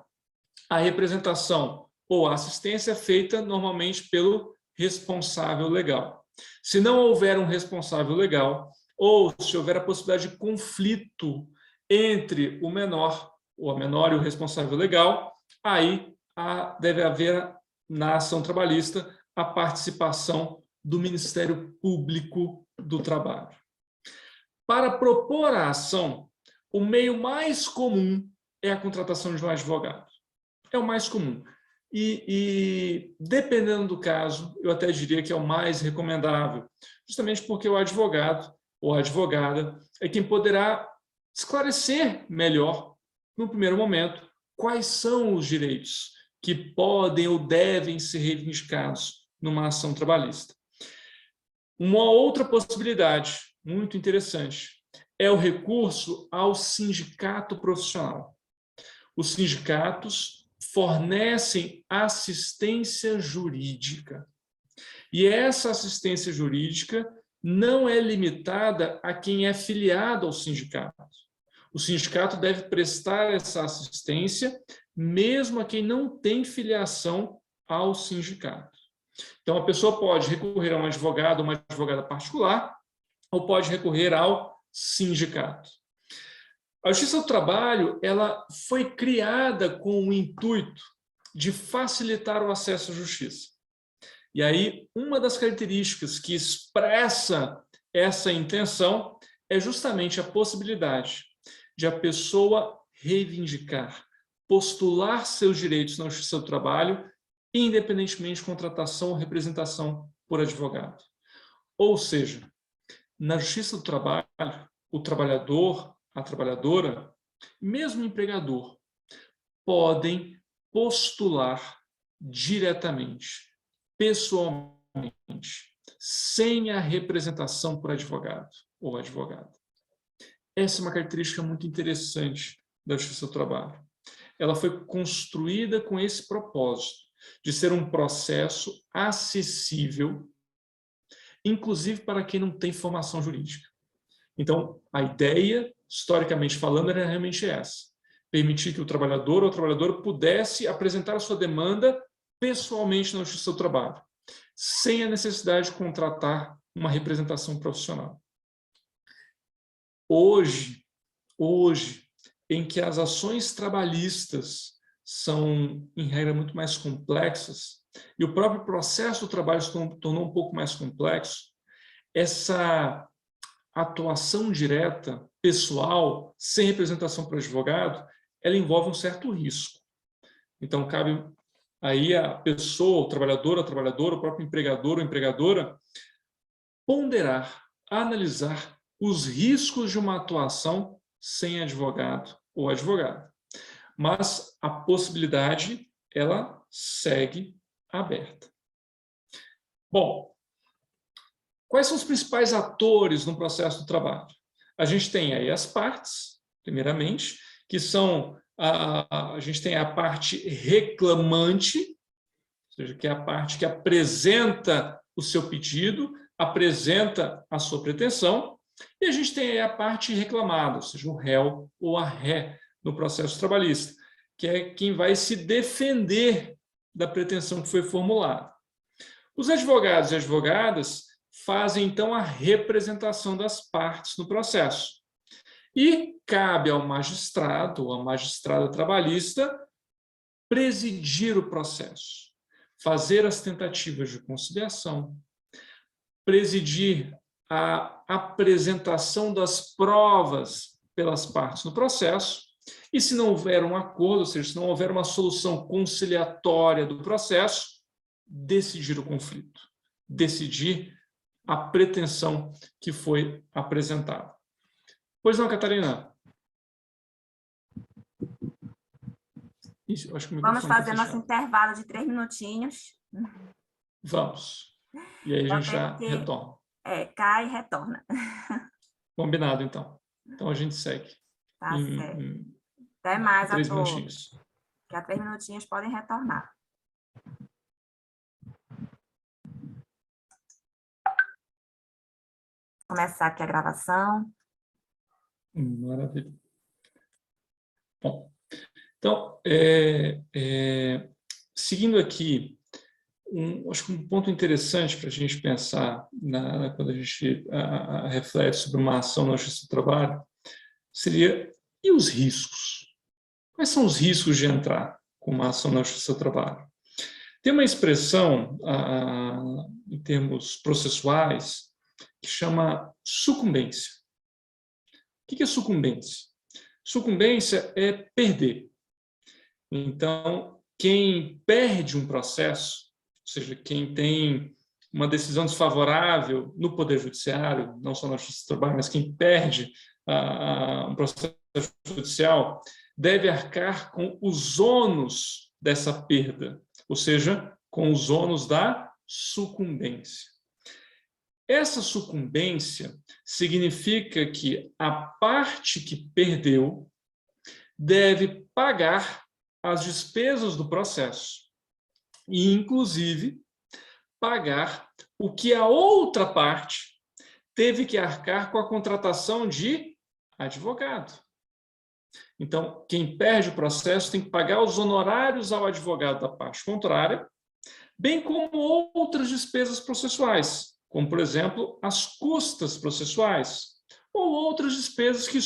A representação ou a assistência é feita normalmente pelo responsável legal. Se não houver um responsável legal, ou se houver a possibilidade de conflito entre o menor, ou a menor e o responsável legal, aí deve haver, na ação trabalhista, a participação do Ministério Público do Trabalho. Para propor a ação, o meio mais comum é a contratação de um advogado. É o mais comum. E dependendo do caso, eu até diria que é o mais recomendável, justamente porque o advogado ou a advogada é quem poderá esclarecer melhor, no primeiro momento, quais são os direitos que podem ou devem ser reivindicados numa ação trabalhista. Uma outra possibilidade muito interessante é o recurso ao sindicato profissional. Os sindicatos fornecem assistência jurídica. E essa assistência jurídica não é limitada a quem é filiado ao sindicato. O sindicato deve prestar essa assistência mesmo a quem não tem filiação ao sindicato. Então, a pessoa pode recorrer a um advogado ou uma advogada particular, ou pode recorrer ao sindicato. A Justiça do Trabalho ela foi criada com o intuito de facilitar o acesso à justiça. E aí, uma das características que expressa essa intenção é justamente a possibilidade de a pessoa reivindicar, postular seus direitos na Justiça do Trabalho, independentemente de contratação ou representação por advogado. Ou seja, na Justiça do Trabalho, o trabalhador, a trabalhadora, mesmo o empregador, podem postular diretamente, pessoalmente, sem a representação por advogado ou advogada. Essa é uma característica muito interessante da Justiça do Trabalho. Ela foi construída com esse propósito, de ser um processo acessível, inclusive para quem não tem formação jurídica. Então, a ideia, historicamente falando, era realmente essa: permitir que o trabalhador ou a trabalhadora pudesse apresentar a sua demanda pessoalmente na Justiça do Trabalho, sem a necessidade de contratar uma representação profissional. Hoje, em que as ações trabalhistas são, em regra, muito mais complexas, e o próprio processo do trabalho se tornou um pouco mais complexo, essa atuação direta, pessoal, sem representação por advogado, ela envolve um certo risco. Então, cabe aí a pessoa, o trabalhador, a trabalhadora, o próprio empregador ou empregadora, ponderar, analisar os riscos de uma atuação sem advogado ou advogada. Mas a possibilidade, ela segue aberta. Bom, quais são os principais atores no processo do trabalho? A gente tem aí as partes, primeiramente, que são a gente tem a parte reclamante, ou seja, que é a parte que apresenta o seu pedido, apresenta a sua pretensão, e a gente tem aí a parte reclamada, ou seja, o réu ou a ré no processo trabalhista, que é quem vai se defender da pretensão que foi formulada. Os advogados e advogadas fazem, então, a representação das partes no processo. E cabe ao magistrado ou à magistrada trabalhista presidir o processo, fazer as tentativas de conciliação, presidir a apresentação das provas pelas partes no processo, e se não houver um acordo, ou seja, se não houver uma solução conciliatória do processo, decidir o conflito, decidir a pretensão que foi apresentada. Pois não, Catarina? Isso, acho que o Vamos fazer tá nosso intervalo de 3 minutinhos. Vamos. E aí a gente já retorna. Cai e retorna. Combinado, então. Então a gente segue. Tá certo. Até mais a 3 todos. minutinhos. Que a 3 minutinhos podem retornar. começar aqui a gravação. Maravilha. Bom, então, seguindo aqui, acho que um ponto interessante para a gente pensar quando a gente reflete sobre uma ação na justiça do trabalho seria, e os riscos? Quais são os riscos de entrar com uma ação na justiça do trabalho? Tem uma expressão, em termos processuais, que chama sucumbência. O que é sucumbência? Sucumbência é perder. Então, quem perde um processo, ou seja, quem tem uma decisão desfavorável no Poder Judiciário, não só na Justiça do Trabalho, mas quem perde um processo judicial, deve arcar com os ônus dessa perda, ou seja, com os ônus da sucumbência. Essa sucumbência significa que a parte que perdeu deve pagar as despesas do processo e, inclusive, pagar o que a outra parte teve que arcar com a contratação de advogado. Então, quem perde o processo tem que pagar os honorários ao advogado da parte contrária, bem como outras despesas processuais, como, por exemplo, as custas processuais ou outras despesas que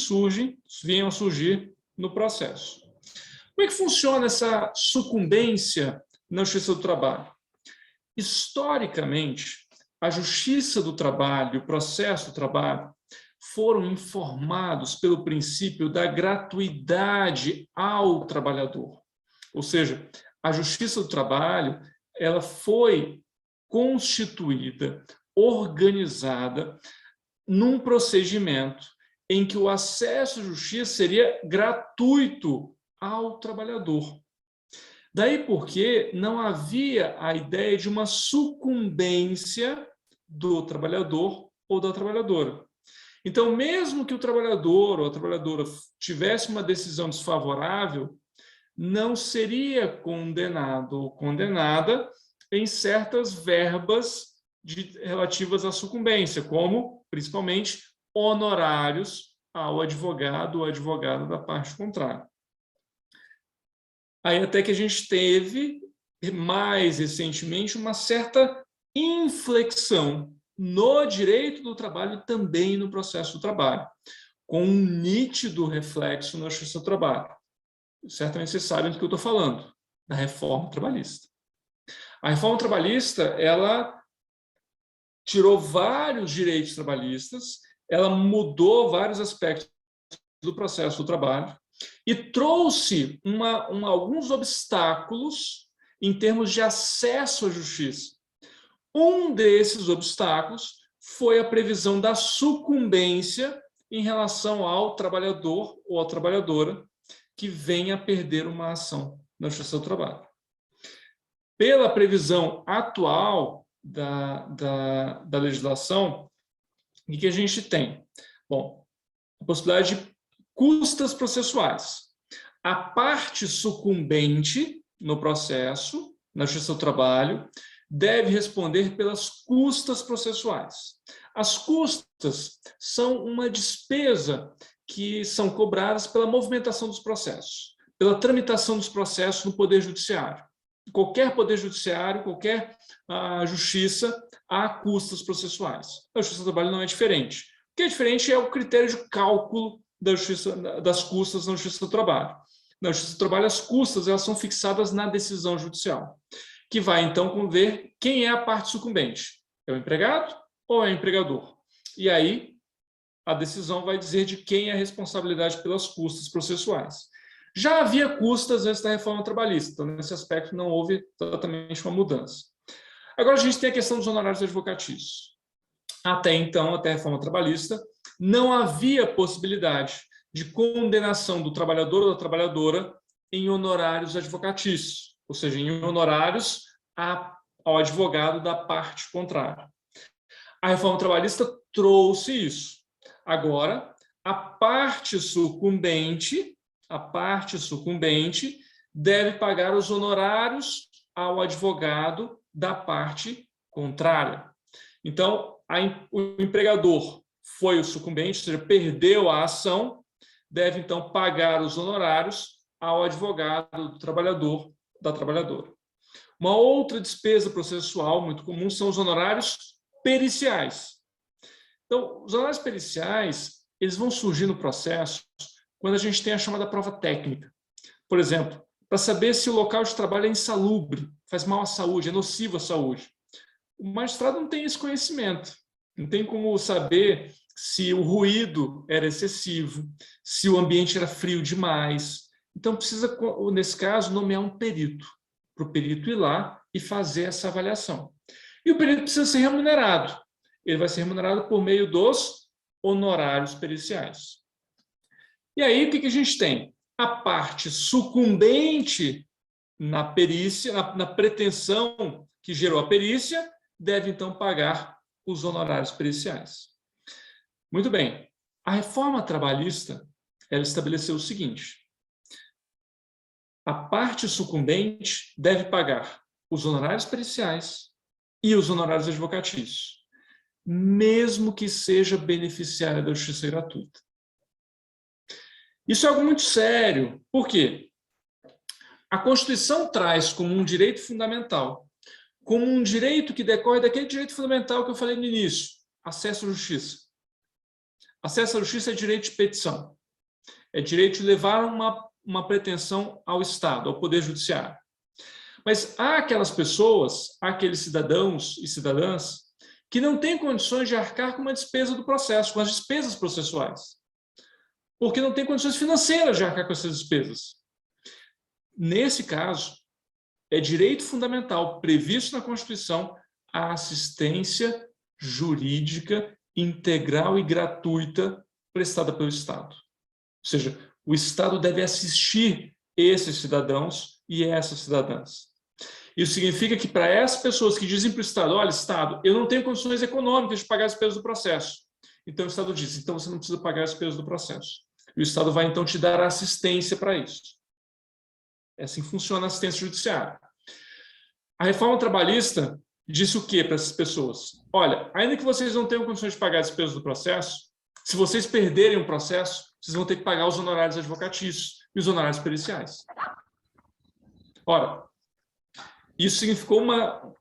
venham a surgir no processo. Como é que funciona essa sucumbência na Justiça do Trabalho? Historicamente, a Justiça do Trabalho e o processo do trabalho foram informados pelo princípio da gratuidade ao trabalhador. Ou seja, a Justiça do Trabalho ela foi constituída, organizada, num procedimento em que o acesso à justiça seria gratuito ao trabalhador. Daí porque não havia a ideia de uma sucumbência do trabalhador ou da trabalhadora. Então, mesmo que o trabalhador ou a trabalhadora tivesse uma decisão desfavorável, não seria condenado ou condenada em certas verbas relativas à sucumbência, como, principalmente, honorários ao advogado ou advogada da parte contrária. Aí até que a gente teve, mais recentemente, uma certa inflexão no direito do trabalho e também no processo do trabalho, com um nítido reflexo na Justiça do Trabalho. Certamente vocês sabem do que eu estou falando, da reforma trabalhista. A reforma trabalhista, ela tirou vários direitos trabalhistas, ela mudou vários aspectos do processo do trabalho e trouxe alguns obstáculos em termos de acesso à justiça. Um desses obstáculos foi a previsão da sucumbência em relação ao trabalhador ou à trabalhadora que venha a perder uma ação na Justiça do Trabalho. Pela previsão atual da legislação, o que a gente tem? Bom, a possibilidade de custas processuais. A parte sucumbente no processo, na Justiça do Trabalho, deve responder pelas custas processuais. As custas são uma despesa que são cobradas pela movimentação dos processos, pela tramitação dos processos no Poder Judiciário. Qualquer Poder Judiciário, qualquer justiça, há custas processuais. A Justiça do Trabalho não é diferente. O que é diferente é o critério de cálculo das custas na Justiça do Trabalho. Na Justiça do Trabalho, as custas elas são fixadas na decisão judicial, que vai, então, ver quem é a parte sucumbente. É o empregado ou é o empregador? E aí, a decisão vai dizer de quem é a responsabilidade pelas custas processuais. Já havia custas antes da reforma trabalhista, então, nesse aspecto, não houve exatamente uma mudança. Agora, a gente tem a questão dos honorários advocatícios. Até então, até a reforma trabalhista, não havia possibilidade de condenação do trabalhador ou da trabalhadora em honorários advocatícios, ou seja, em honorários ao advogado da parte contrária. A reforma trabalhista trouxe isso. Agora, a parte sucumbente deve pagar os honorários ao advogado da parte contrária. Então, o empregador foi o sucumbente, ou seja, perdeu a ação, deve, então, pagar os honorários ao advogado do trabalhador, da trabalhadora. Uma outra despesa processual muito comum são os honorários periciais. Então, os honorários periciais, eles vão surgir no processo quando a gente tem a chamada prova técnica. Por exemplo, para saber se o local de trabalho é insalubre, faz mal à saúde, é nocivo à saúde. O magistrado não tem esse conhecimento, não tem como saber se o ruído era excessivo, se o ambiente era frio demais. Então, precisa, nesse caso, nomear um perito, para o perito ir lá e fazer essa avaliação. E o perito precisa ser remunerado. Ele vai ser remunerado por meio dos honorários periciais. E aí, o que a gente tem? A parte sucumbente na perícia, na pretensão que gerou a perícia, deve, então, pagar os honorários periciais. Muito bem. A reforma trabalhista, ela estabeleceu o seguinte: a parte sucumbente deve pagar os honorários periciais e os honorários advocatícios, mesmo que seja beneficiária da justiça gratuita. Isso é algo muito sério. Por quê? A Constituição traz como um direito fundamental, como um direito que decorre daquele direito fundamental que eu falei no início, acesso à justiça. Acesso à justiça é direito de petição. É direito de levar uma pretensão ao Estado, ao Poder Judiciário. Mas há aquelas pessoas, aqueles cidadãos e cidadãs, que não têm condições de arcar com uma despesa do processo, com as despesas processuais, porque não têm condições financeiras de arcar com essas despesas. Nesse caso, é direito fundamental, previsto na Constituição, a assistência jurídica integral e gratuita prestada pelo Estado. Ou seja, o Estado deve assistir esses cidadãos e essas cidadãs. Isso significa que, para essas pessoas que dizem para o Estado: olha, Estado, eu não tenho condições econômicas de pagar as despesas do processo. Então, o Estado diz: então você não precisa pagar as despesas do processo. E o Estado vai, então, te dar assistência para isso. É assim que funciona a assistência judiciária. A reforma trabalhista disse o quê para essas pessoas? Olha, ainda que vocês não tenham condições de pagar as despesas do processo, se vocês perderem o processo, vocês vão ter que pagar os honorários advocatícios e os honorários periciais. Ora, isso significou uma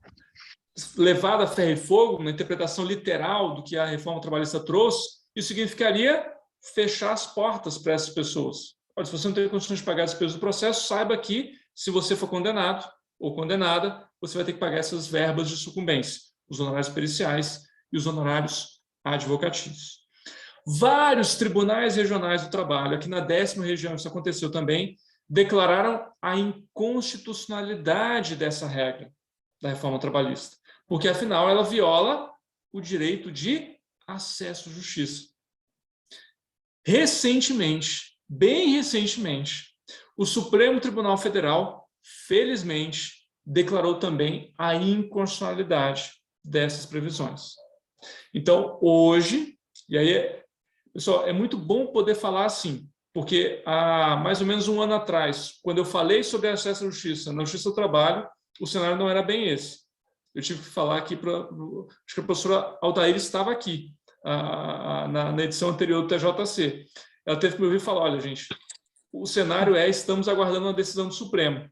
levada a ferro e fogo, uma interpretação literal do que a reforma trabalhista trouxe. Isso significaria fechar as portas para essas pessoas. Olha, se você não tem condições de pagar as despesas do processo, saiba que, se você for condenado ou condenada, você vai ter que pagar essas verbas de sucumbência, os honorários periciais e os honorários advocatícios. Vários tribunais regionais do trabalho, aqui na 10ª região isso aconteceu também, declararam a inconstitucionalidade dessa regra da reforma trabalhista, porque, afinal, ela viola o direito de acesso à justiça. Recentemente, bem recentemente, o Supremo Tribunal Federal, felizmente, declarou também a inconstitucionalidade dessas previsões. Então, hoje, e aí, pessoal, é muito bom poder falar assim, porque há mais ou menos um ano atrás, quando eu falei sobre acesso à justiça, na Justiça do Trabalho, o cenário não era bem esse. Eu tive que falar aqui, acho que a professora Aldair estava aqui, na edição anterior do TJC. Ela teve que me ouvir falar: olha, gente, o cenário estamos aguardando uma decisão do Supremo.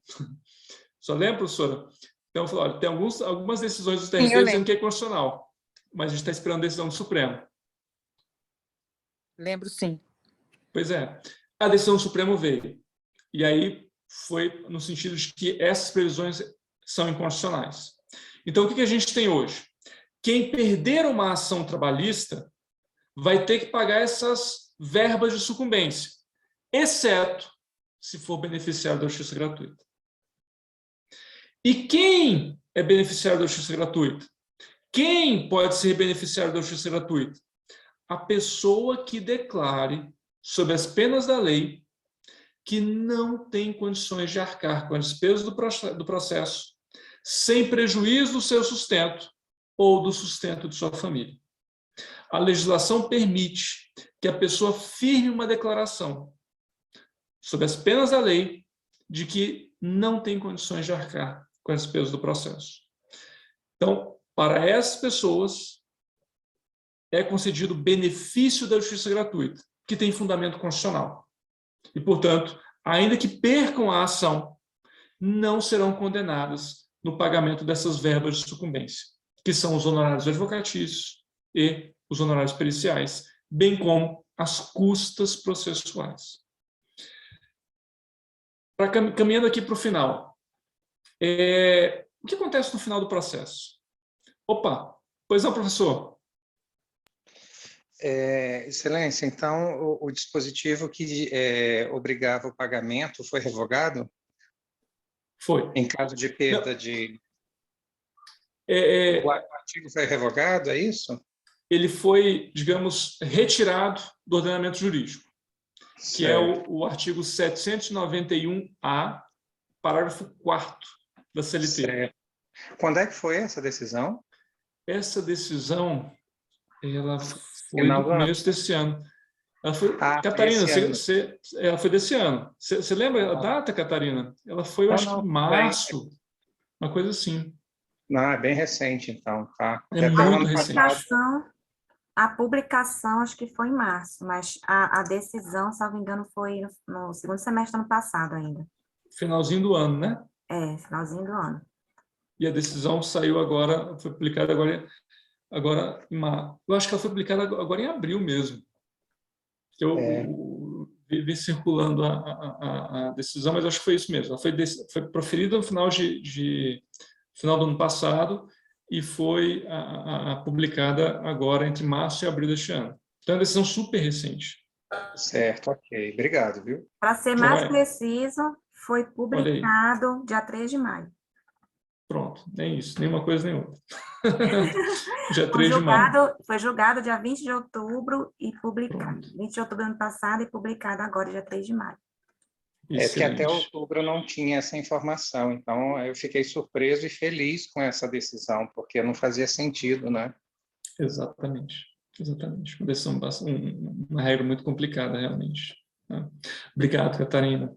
Só lembra, professora? Então, eu falei: olha, tem algumas decisões do TRT dizendo que é constitucional, mas a gente está esperando a decisão do Supremo. Lembro, sim. Pois é. A decisão do Supremo veio. E aí foi no sentido de que essas previsões são inconstitucionais. Então, o que a gente tem hoje? Quem perder uma ação trabalhista vai ter que pagar essas verbas de sucumbência, exceto se for beneficiário da justiça gratuita. E quem é beneficiário da justiça gratuita? Quem pode ser beneficiário da justiça gratuita? A pessoa que declare, sob as penas da lei, que não tem condições de arcar com as despesas do processo, sem prejuízo do seu sustento ou do sustento de sua família. A legislação permite que a pessoa firme uma declaração, sob as penas da lei, de que não tem condições de arcar com as despesas do processo. Então, para essas pessoas, é concedido benefício da justiça gratuita, que tem fundamento constitucional. E, portanto, ainda que percam a ação, não serão condenadas no pagamento dessas verbas de sucumbência, que são os honorários advocatícios e os honorários periciais, bem como as custas processuais. Caminhando aqui para o final, o que acontece no final do processo? Opa, pois não, professor? Excelência, então o dispositivo que obrigava o pagamento foi revogado? Foi. Em caso de perda de... O artigo foi revogado, é isso? Ele foi, digamos, retirado do ordenamento jurídico, que é o artigo 791-A, parágrafo 4º da CLT. Certo. Quando é que foi essa decisão? Essa decisão, ela foi no começo desse ano. Ela foi, Catarina, ela foi desse ano. Você lembra a data, Catarina? Ela foi, eu acho que em março, uma coisa assim. Não, é bem recente, então, tá? É muito recente. A publicação, acho que foi em março, mas a decisão, salvo engano, foi no segundo semestre do ano passado ainda. Finalzinho do ano, né? Finalzinho do ano. E a decisão saiu agora, foi publicada agora em março. Eu acho que ela foi publicada agora em abril mesmo. Eu vi circulando a decisão, mas acho que foi isso mesmo. Ela foi proferida no final final do ano passado e foi publicada agora entre março e abril deste ano. Então, é uma decisão super recente. Certo, ok. Obrigado, viu? Para ser mais preciso, foi publicado dia 3 de maio. Pronto, nem isso, nem uma coisa nem outra. Dia 3 de maio. Foi julgado dia 20 de outubro e publicado. Pronto. 20 de outubro do ano passado e publicado agora, dia 3 de maio. Que até outubro não tinha essa informação, então eu fiquei surpreso e feliz com essa decisão, porque não fazia sentido, né? Exatamente. Uma decisão, uma regra muito complicada, realmente. Obrigado, Catarina.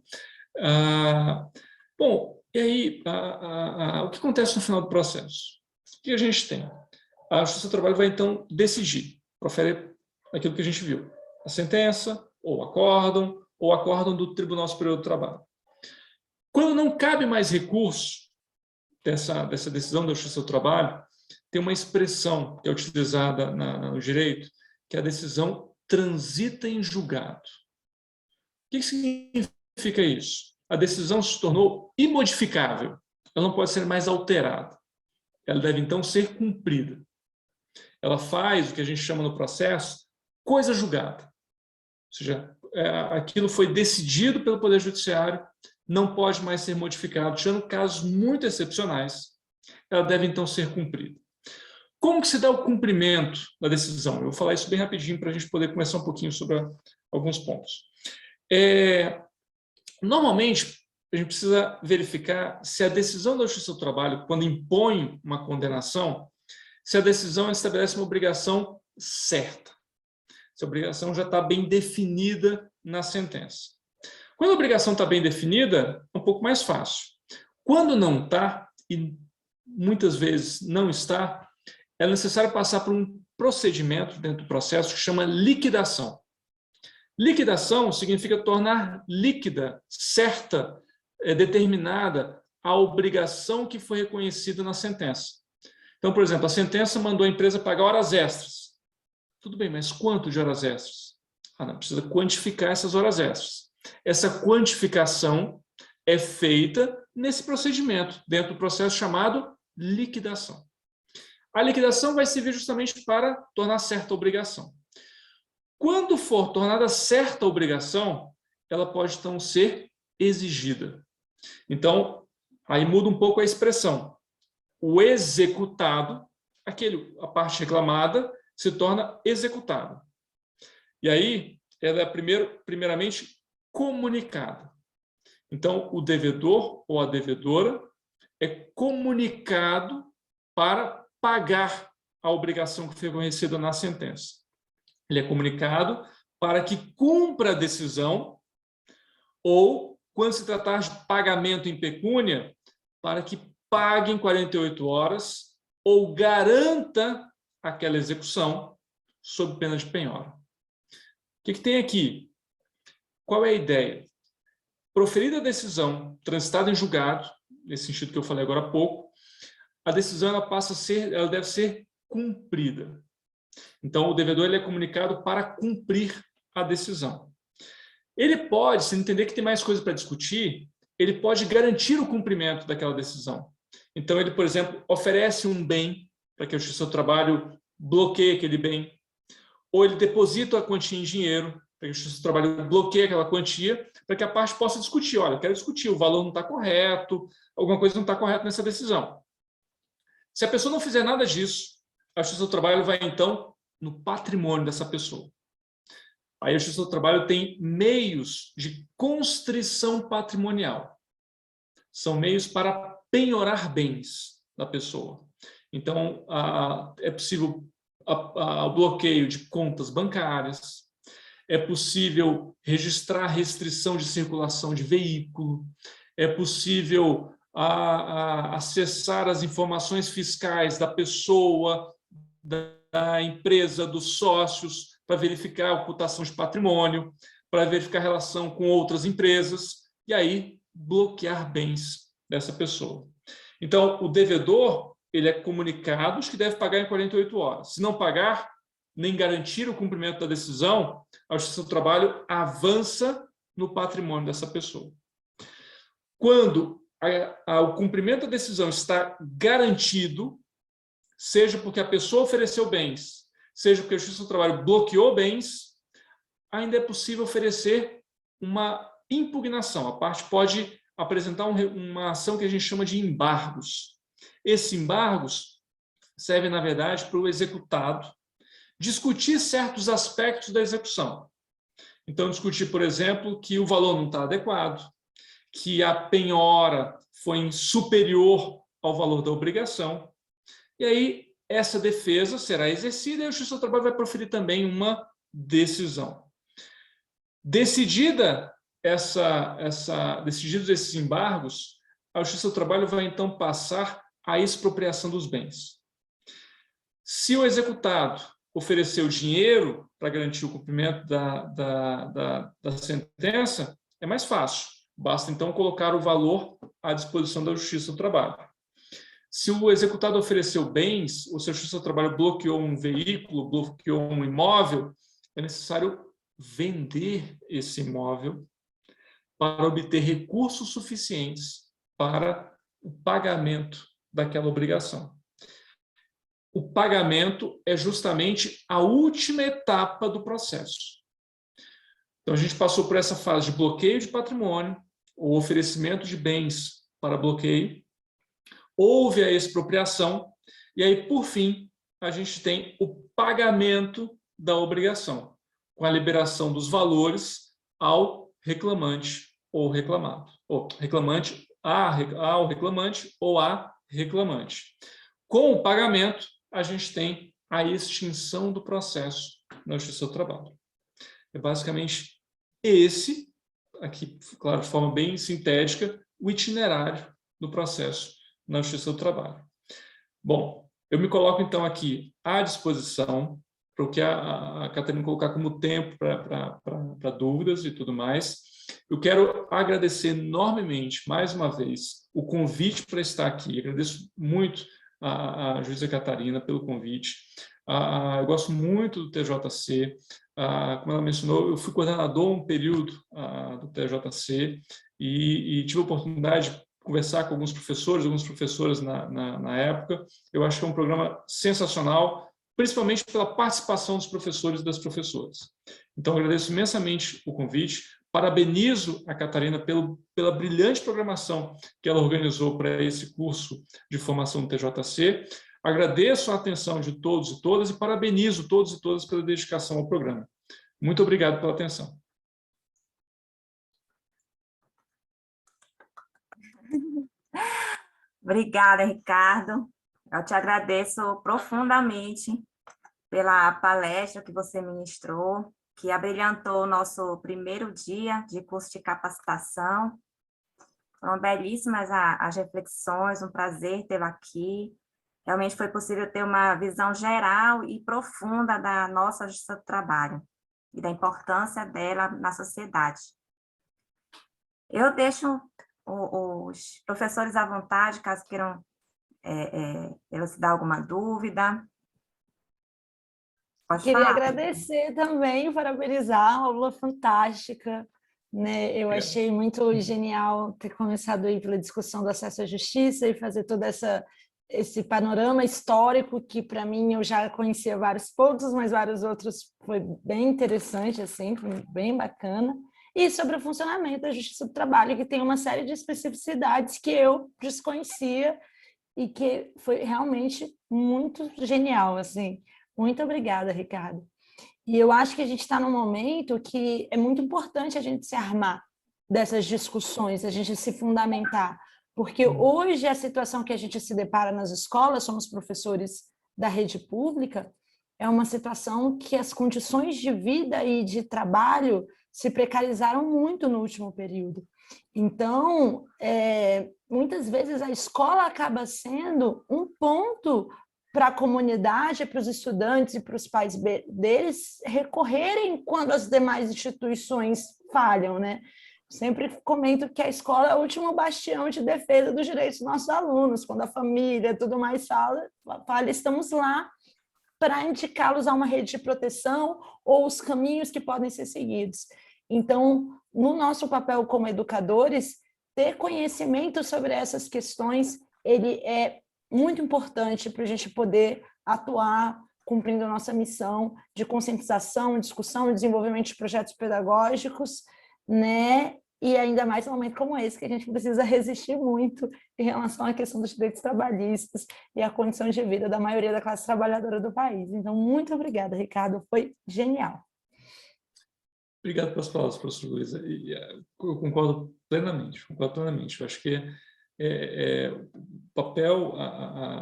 Bom, e aí, o que acontece no final do processo? O que a gente tem? A Justiça do Trabalho vai, então, decidir, profere aquilo que a gente viu. A sentença, ou acórdão do Tribunal Superior do Trabalho. Quando não cabe mais recurso dessa decisão da Justiça do Trabalho, tem uma expressão que é utilizada no direito, que é a decisão transita em julgado. O que significa isso? A decisão se tornou imodificável, ela não pode ser mais alterada. Ela deve, então, ser cumprida. Ela faz o que a gente chama no processo coisa julgada. Ou seja, aquilo foi decidido pelo Poder Judiciário, não pode mais ser modificado, tirando casos muito excepcionais. Ela deve, então, ser cumprida. Como que se dá o cumprimento da decisão? Eu vou falar isso bem rapidinho para a gente poder começar um pouquinho sobre alguns pontos. Normalmente, a gente precisa verificar se a decisão da Justiça do Trabalho, quando impõe uma condenação, se a decisão estabelece uma obrigação certa. Se a obrigação já está bem definida na sentença. Quando a obrigação está bem definida, é um pouco mais fácil. Quando não está, e muitas vezes não está, é necessário passar por um procedimento dentro do processo que chama liquidação. Liquidação significa tornar líquida, certa, determinada a obrigação que foi reconhecida na sentença. Então, por exemplo, a sentença mandou a empresa pagar horas extras. Tudo bem, mas quanto de horas extras? Não, precisa quantificar essas horas extras. Essa quantificação é feita nesse procedimento, dentro do processo chamado liquidação. A liquidação vai servir justamente para tornar certa a obrigação. Quando for tornada certa a obrigação, ela pode, então, ser exigida. Então, aí muda um pouco a expressão. O executado, a parte reclamada, se torna executada. E aí, ela é primeiramente comunicada. Então, o devedor ou a devedora é comunicado para pagar a obrigação que foi reconhecida na sentença. Ele é comunicado para que cumpra a decisão ou, quando se tratar de pagamento em pecúnia, para que pague em 48 horas ou garanta aquela execução, sob pena de penhora. O que tem aqui? Qual é a ideia? Proferida a decisão, transitada em julgado, nesse sentido que eu falei agora há pouco, a decisão ela deve ser cumprida. Então, o devedor ele é comunicado para cumprir a decisão. Ele pode, se entender que tem mais coisa para discutir, ele pode garantir o cumprimento daquela decisão. Então, ele, por exemplo, oferece um bem para que a Justiça do Trabalho bloqueie aquele bem, ou ele deposita a quantia em dinheiro, para que a Justiça do Trabalho bloqueie aquela quantia, para que a parte possa discutir. Olha, eu quero discutir, o valor não está correto, alguma coisa não está correta nessa decisão. Se a pessoa não fizer nada disso, a Justiça do Trabalho vai, então, no patrimônio dessa pessoa. Aí a Justiça do Trabalho tem meios de constrição patrimonial. São meios para penhorar bens da pessoa. Então, é possível o bloqueio de contas bancárias, é possível registrar restrição de circulação de veículo, é possível acessar as informações fiscais da pessoa, da empresa, dos sócios, para verificar a ocultação de patrimônio, para verificar a relação com outras empresas, e aí bloquear bens dessa pessoa. Então, o devedor ele é comunicado que deve pagar em 48 horas. Se não pagar, nem garantir o cumprimento da decisão, a Justiça do Trabalho avança no patrimônio dessa pessoa. Quando o cumprimento da decisão está garantido, seja porque a pessoa ofereceu bens, seja porque a Justiça do Trabalho bloqueou bens, ainda é possível oferecer uma impugnação. A parte pode apresentar uma ação que a gente chama de embargos. Esses embargos servem, na verdade, para o executado discutir certos aspectos da execução. Então, discutir, por exemplo, que o valor não está adequado, que a penhora foi superior ao valor da obrigação, e aí essa defesa será exercida e a Justiça do Trabalho vai proferir também uma decisão. Decidida decididos esses embargos, a Justiça do Trabalho vai então passar à expropriação dos bens. Se o executado ofereceu dinheiro para garantir o cumprimento da sentença, é mais fácil. Basta então colocar o valor à disposição da Justiça do Trabalho. Se o executado ofereceu bens, ou se a Justiça do Trabalho bloqueou um veículo, bloqueou um imóvel, é necessário vender esse imóvel para obter recursos suficientes para o pagamento daquela obrigação. O pagamento é justamente a última etapa do processo. Então, a gente passou por essa fase de bloqueio de patrimônio, ou oferecimento de bens para bloqueio, houve a expropriação, e aí, por fim, a gente tem o pagamento da obrigação, com a liberação dos valores ao reclamante ou reclamado, ou reclamante ao reclamante ou à reclamante. Com o pagamento, a gente tem a extinção do processo na Justiça do Trabalho. É basicamente esse, aqui, claro, de forma bem sintética, o itinerário do processo na Justiça do Trabalho. Bom, eu me coloco então aqui à disposição para o que a Catarina colocar como tempo para dúvidas e tudo mais. Eu quero agradecer enormemente, mais uma vez, o convite para estar aqui. Agradeço muito a juíza Catarina pelo convite. Eu gosto muito do TJC. Como ela mencionou, eu fui coordenador um período do TJC e tive a oportunidade de conversar com alguns professores, algumas professoras na época. Eu acho que é um programa sensacional, principalmente pela participação dos professores e das professoras. Então, agradeço imensamente o convite, parabenizo a Catarina pela brilhante programação que ela organizou para esse curso de formação do TJC, agradeço a atenção de todos e todas e parabenizo todos e todas pela dedicação ao programa. Muito obrigado pela atenção. Obrigada, Ricardo. Eu te agradeço profundamente pela palestra que você ministrou, que abrilhantou o nosso primeiro dia de curso de capacitação. Foram belíssimas as reflexões, um prazer tê-la aqui. Realmente foi possível ter uma visão geral e profunda da nossa justiça do trabalho e da importância dela na sociedade. Eu deixo os professores à vontade, caso queiram elucidar alguma dúvida. Pode Queria falar. agradecer também, parabenizar, uma aula fantástica, né? Eu achei muito genial ter começado aí pela discussão do acesso à justiça e fazer todo esse panorama histórico que, para mim, eu já conhecia vários pontos, mas vários outros foi bem interessante, assim, foi bem bacana. E sobre o funcionamento da Justiça do Trabalho, que tem uma série de especificidades que eu desconhecia e que foi realmente muito genial, assim. Muito obrigada, Ricardo. E eu acho que a gente está num momento que é muito importante a gente se armar dessas discussões, a gente se fundamentar, porque hoje a situação que a gente se depara nas escolas, somos professores da rede pública, é uma situação que as condições de vida e de trabalho se precarizaram muito no último período. Então, muitas vezes a escola acaba sendo um ponto para a comunidade, para os estudantes e para os pais deles recorrerem quando as demais instituições falham, né? Sempre comento que a escola é o último bastião de defesa dos direitos dos nossos alunos, quando a família e tudo mais falha, estamos lá para indicá-los a uma rede de proteção ou os caminhos que podem ser seguidos. Então, no nosso papel como educadores, ter conhecimento sobre essas questões, ele é muito importante para a gente poder atuar cumprindo a nossa missão de conscientização, discussão e desenvolvimento de projetos pedagógicos, né? E ainda mais num momento como esse, que a gente precisa resistir muito em relação à questão dos direitos trabalhistas e a condição de vida da maioria da classe trabalhadora do país. Então, muito obrigada, Ricardo, foi genial. Obrigado pelas palavras, professor Luísa. Eu concordo plenamente, Eu acho que o papel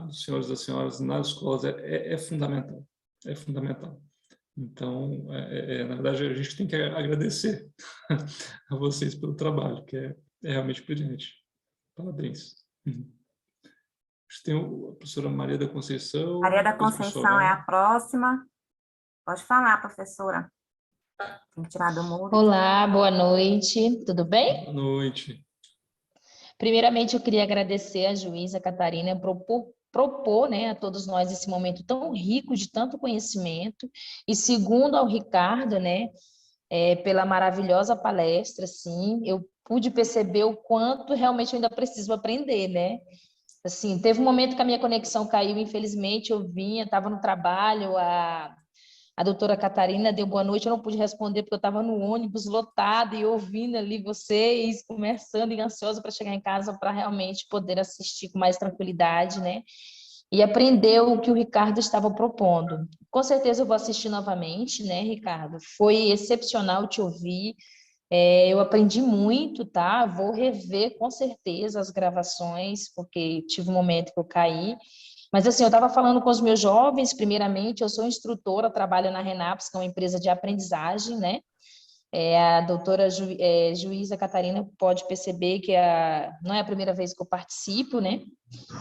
dos senhores e das senhoras nas escolas é fundamental. É fundamental. Então, na verdade, a gente tem que agradecer a vocês pelo trabalho, que é realmente brilhante. Parabéns. Tem a professora Maria da Conceição. Maria da Conceição é a próxima. Pode falar, professora. Tem que tirar do mudo. Olá, boa noite. Tudo bem? Boa noite. Primeiramente, eu queria agradecer à juíza Catarina por propor, né, a todos nós esse momento tão rico de tanto conhecimento, e segundo ao Ricardo, né, pela maravilhosa palestra, assim, eu pude perceber o quanto realmente eu ainda preciso aprender, né? Assim, teve um momento que a minha conexão caiu, infelizmente, eu estava no trabalho, a doutora Catarina deu boa noite, eu não pude responder porque eu estava no ônibus lotado e ouvindo ali vocês, conversando e ansiosa para chegar em casa para realmente poder assistir com mais tranquilidade, né? E aprender o que o Ricardo estava propondo. Com certeza eu vou assistir novamente, né, Ricardo? Foi excepcional te ouvir, eu aprendi muito, tá? Vou rever com certeza as gravações, porque tive um momento que eu caí. Mas, assim, eu estava falando com os meus jovens, primeiramente, eu sou instrutora, trabalho na Renaps, que é uma empresa de aprendizagem, né? A doutora juíza Catarina pode perceber que não é a primeira vez que eu participo, né?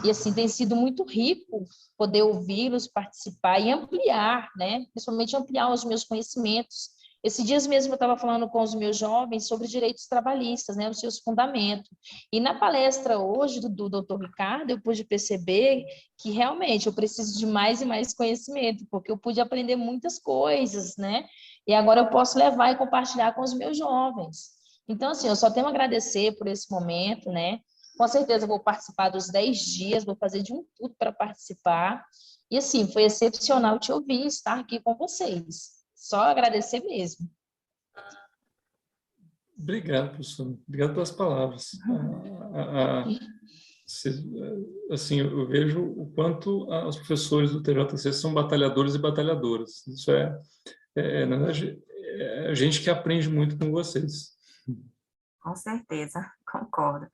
E, assim, tem sido muito rico poder ouvi-los, participar e ampliar, né? Principalmente ampliar os meus conhecimentos. Esses dias mesmo eu estava falando com os meus jovens sobre direitos trabalhistas, né, os seus fundamentos. E na palestra hoje do doutor Ricardo, eu pude perceber que realmente eu preciso de mais e mais conhecimento, porque eu pude aprender muitas coisas, né? E agora eu posso levar e compartilhar com os meus jovens. Então, assim, eu só tenho a agradecer por esse momento, né? Com certeza eu vou participar dos 10 dias, vou fazer de tudo para participar. E, assim, foi excepcional te ouvir, estar aqui com vocês. Só agradecer mesmo. Obrigado, professor. Obrigado pelas palavras. Assim, eu vejo o quanto os professores do TJC são batalhadores e batalhadoras. Isso na verdade, a gente que aprende muito com vocês. Com certeza, concordo.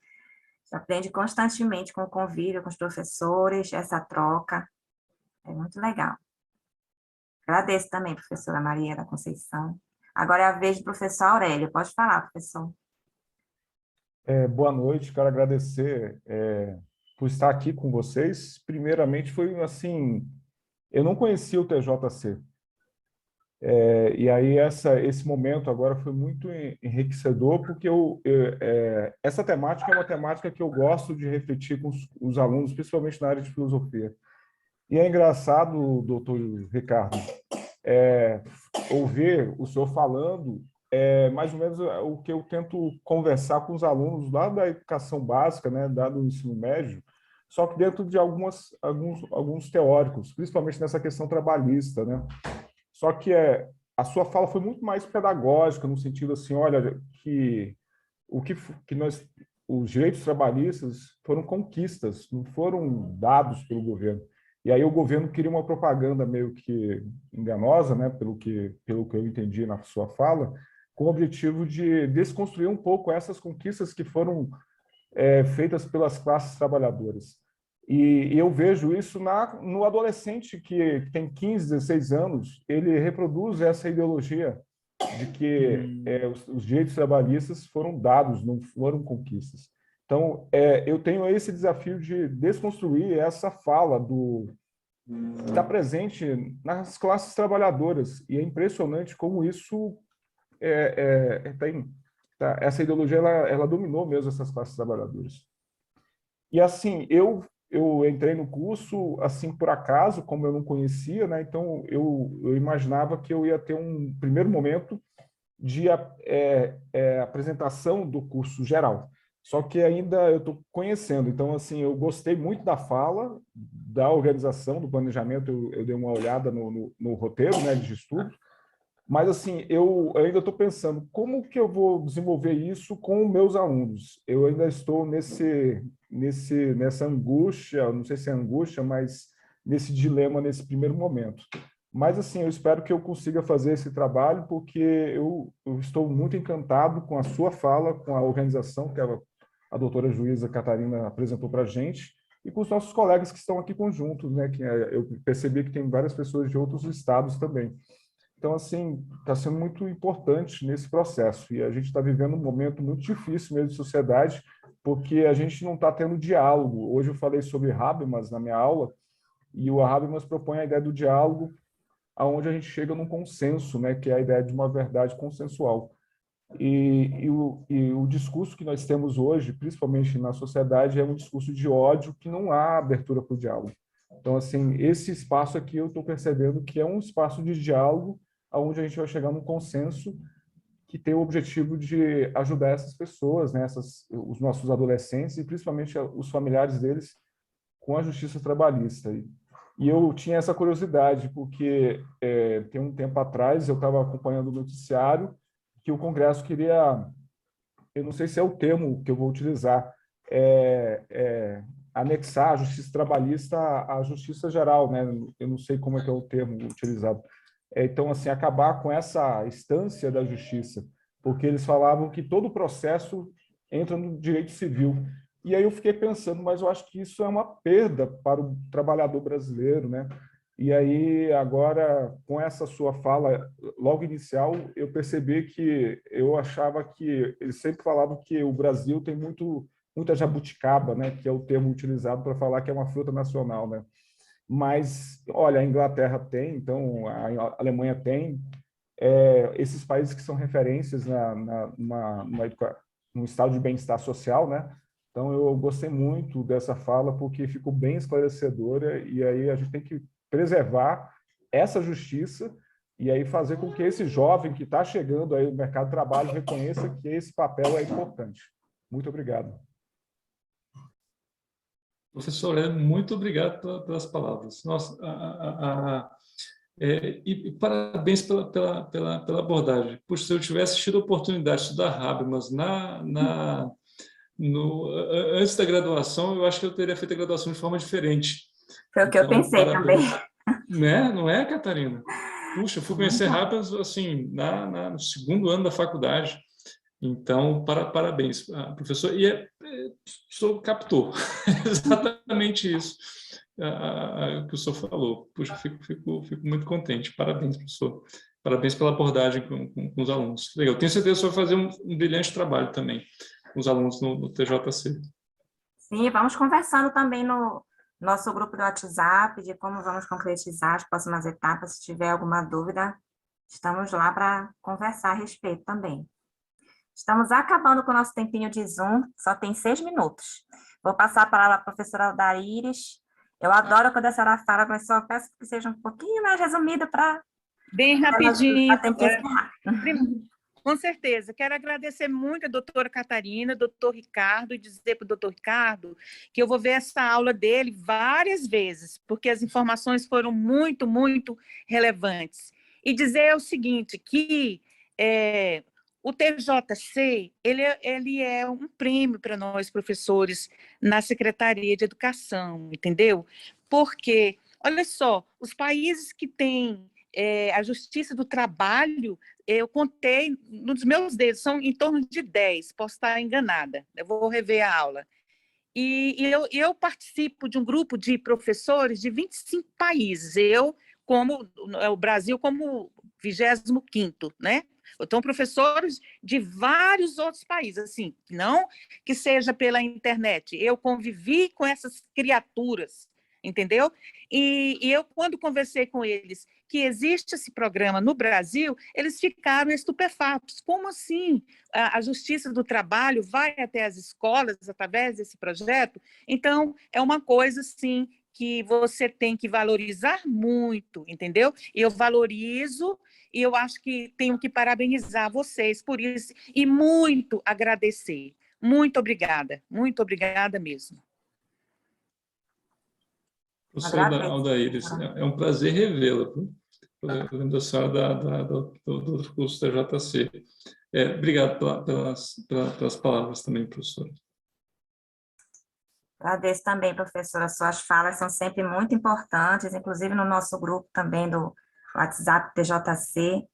Você aprende constantemente com o convívio, com os professores, essa troca. É muito legal. Agradeço também, professora Maria da Conceição. Agora é a vez do professor Aurélio. Pode falar, professor. Boa noite, quero agradecer por estar aqui com vocês. Primeiramente, foi assim, eu não conhecia o TJC. E aí esse momento agora foi muito enriquecedor, porque essa temática é uma temática que eu gosto de refletir com os alunos, principalmente na área de filosofia. E é engraçado, doutor Ricardo, ouvir o senhor falando mais ou menos o que eu tento conversar com os alunos lá da educação básica, né, do ensino médio, só que dentro de alguns teóricos, principalmente nessa questão trabalhista, né? Só que a sua fala foi muito mais pedagógica, no sentido assim, olha, que os direitos trabalhistas foram conquistas, não foram dados pelo governo. E aí o governo queria uma propaganda meio que enganosa, né, pelo que eu entendi na sua fala, com o objetivo de desconstruir um pouco essas conquistas que foram feitas pelas classes trabalhadoras. E eu vejo isso no adolescente que tem 15, 16 anos, ele reproduz essa ideologia de que os direitos trabalhistas foram dados, não foram conquistas. Então, eu tenho esse desafio de desconstruir essa fala que está presente nas classes trabalhadoras, e é impressionante como isso essa ideologia ela dominou mesmo essas classes trabalhadoras. E assim, eu entrei no curso assim por acaso, como eu não conhecia, né? Então eu imaginava que eu ia ter um primeiro momento de apresentação do curso geral. Só que ainda eu estou conhecendo. Então, assim, eu gostei muito da fala, da organização, do planejamento. Eu dei uma olhada no roteiro, né, de estudo. Mas, assim, eu ainda estou pensando como que eu vou desenvolver isso com meus alunos. Eu ainda estou nessa angústia, não sei se é angústia, mas nesse dilema nesse primeiro momento. Mas, assim, eu espero que eu consiga fazer esse trabalho, porque eu estou muito encantado com a sua fala, com a organização que a doutora juíza Catarina apresentou para a gente, e com os nossos colegas que estão aqui conjuntos, né? Que eu percebi que tem várias pessoas de outros estados também. Então, assim, está sendo muito importante nesse processo. E a gente está vivendo um momento muito difícil mesmo de sociedade, porque a gente não está tendo diálogo. Hoje eu falei sobre Habermas na minha aula, e o Habermas propõe a ideia do diálogo, aonde a gente chega num consenso, né, que é a ideia de uma verdade consensual. E o discurso que nós temos hoje, principalmente na sociedade, é um discurso de ódio que não há abertura para o diálogo. Então, assim, esse espaço aqui eu estou percebendo que é um espaço de diálogo, onde a gente vai chegar num consenso que tem o objetivo de ajudar essas pessoas, né, os nossos adolescentes e principalmente os familiares deles com a justiça trabalhista. E eu tinha essa curiosidade, porque tem um tempo atrás eu estava acompanhando o noticiário que o Congresso queria, eu não sei se é o termo que eu vou utilizar, anexar a justiça trabalhista à justiça geral, né? Eu não sei como é que é o termo utilizado. Então, assim, acabar com essa instância da justiça, porque eles falavam que todo o processo entra no direito civil. E aí eu fiquei pensando, mas eu acho que isso é uma perda para o trabalhador brasileiro, né? E aí, agora, com essa sua fala logo inicial, eu percebi que eu achava que eles sempre falavam que o Brasil tem muita jabuticaba, né? Que é o termo utilizado para falar que é uma fruta nacional, né? Mas, olha, a Inglaterra tem, então a Alemanha tem, esses países que são referências no estado de bem-estar social, né? Então, eu gostei muito dessa fala, porque ficou bem esclarecedora, e aí a gente tem que preservar essa justiça e aí fazer com que esse jovem que está chegando aí no mercado de trabalho reconheça que esse papel é importante. Muito obrigado. Professor, muito obrigado pelas palavras. Nossa, e parabéns pela abordagem. Puxa, se eu tivesse tido a oportunidade de estudar Habermas antes da graduação, eu acho que eu teria feito a graduação de forma diferente. Foi o que eu pensei também. Né? Não é, Catarina? Puxa, eu fui conhecer Habermas assim, no segundo ano da faculdade. Então, parabéns, professor. E o senhor captou exatamente isso que o senhor falou. Puxa, fico muito contente. Parabéns, professor. Parabéns pela abordagem com os alunos. Legal. Tenho certeza que o senhor vai fazer um brilhante trabalho também com os alunos no TJC. Sim, vamos conversando também no nosso grupo do WhatsApp de como vamos concretizar as próximas etapas. Se tiver alguma dúvida, estamos lá para conversar a respeito também. Estamos acabando com o nosso tempinho de Zoom, só tem 6 minutos. Vou passar a palavra à professora Aldaíris. Eu adoro quando a senhora fala, mas só peço que seja um pouquinho mais resumida para... Bem rapidinho. Tem que encerrar. Com certeza. Quero agradecer muito a doutora Catarina, doutor Ricardo, e dizer para o doutor Ricardo que eu vou ver essa aula dele várias vezes, porque as informações foram muito, muito relevantes. E dizer o seguinte, que o TJC ele é um prêmio para nós, professores, na Secretaria de Educação, entendeu? Porque, olha só, os países que têm a Justiça do Trabalho, eu contei nos meus dedos, são em torno de 10, posso estar enganada, eu vou rever a aula. E eu participo de um grupo de professores de 25 países, o Brasil como 25º, né? Então, professores de vários outros países, assim, não que seja pela internet, eu convivi com essas criaturas, entendeu? E eu, quando conversei com eles que existe esse programa no Brasil, eles ficaram estupefatos. Como assim? A Justiça do Trabalho vai até as escolas através desse projeto? Então, é uma coisa, sim, que você tem que valorizar muito, entendeu? Eu valorizo e eu acho que tenho que parabenizar vocês por isso e muito agradecer. Muito obrigada mesmo. Professora Aldaíris, é um prazer revê-la. Eu lembro da senhora do curso da JC. Obrigado pelas palavras também, professora. Agradeço também, professora, suas falas são sempre muito importantes, inclusive no nosso grupo também do WhatsApp TJC,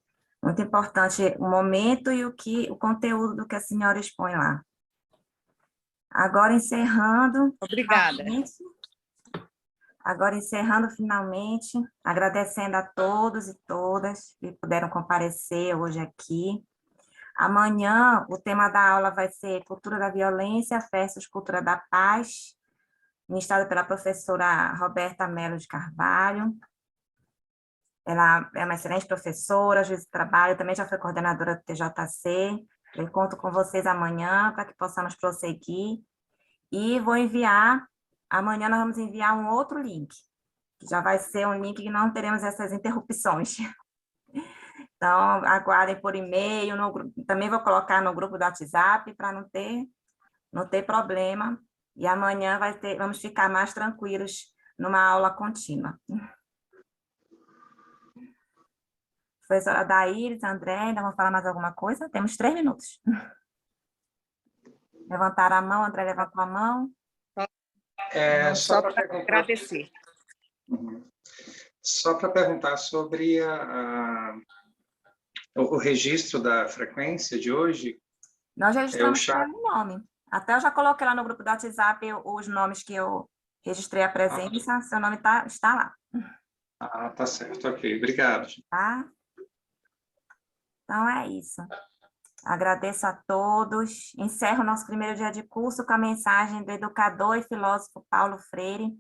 muito importante o momento e o conteúdo do que a senhora expõe lá. Agora encerrando... Obrigada. Agora, encerrando finalmente, agradecendo a todos e todas que puderam comparecer hoje aqui. Amanhã, o tema da aula vai ser Cultura da Violência versus Cultura da Paz, ministrado pela professora Roberta Melo de Carvalho. Ela é uma excelente professora, juiz de trabalho, também já foi coordenadora do TJC. Eu conto com vocês amanhã para que possamos prosseguir. E vou enviar... Amanhã nós vamos enviar um outro link, que já vai ser um link que não teremos essas interrupções. Então, aguardem por e-mail, também vou colocar no grupo do WhatsApp para não ter problema. E amanhã vamos ficar mais tranquilos numa aula contínua. Professora Aldaíris, André, ainda vão falar mais alguma coisa? Temos 3 minutos. Levantaram a mão, André levantou a mão. Só para agradecer. Só para perguntar sobre o registro da frequência de hoje. Nós registramos pelo nome. Até eu já coloquei lá no grupo do WhatsApp os nomes que eu registrei a presença, seu nome está lá. Tá certo, ok. Obrigado. Tá? Então é isso. Agradeço a todos. Encerro o nosso primeiro dia de curso com a mensagem do educador e filósofo Paulo Freire.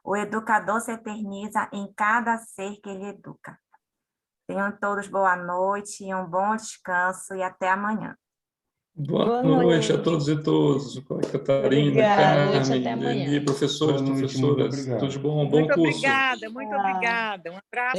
O educador se eterniza em cada ser que ele educa. Tenham todos boa noite, um bom descanso e até amanhã. Boa noite a todos e todas. Catarina, Carmen, Leni, professores, professoras. Tudo de bom, um bom curso. Muito obrigada. Um abraço.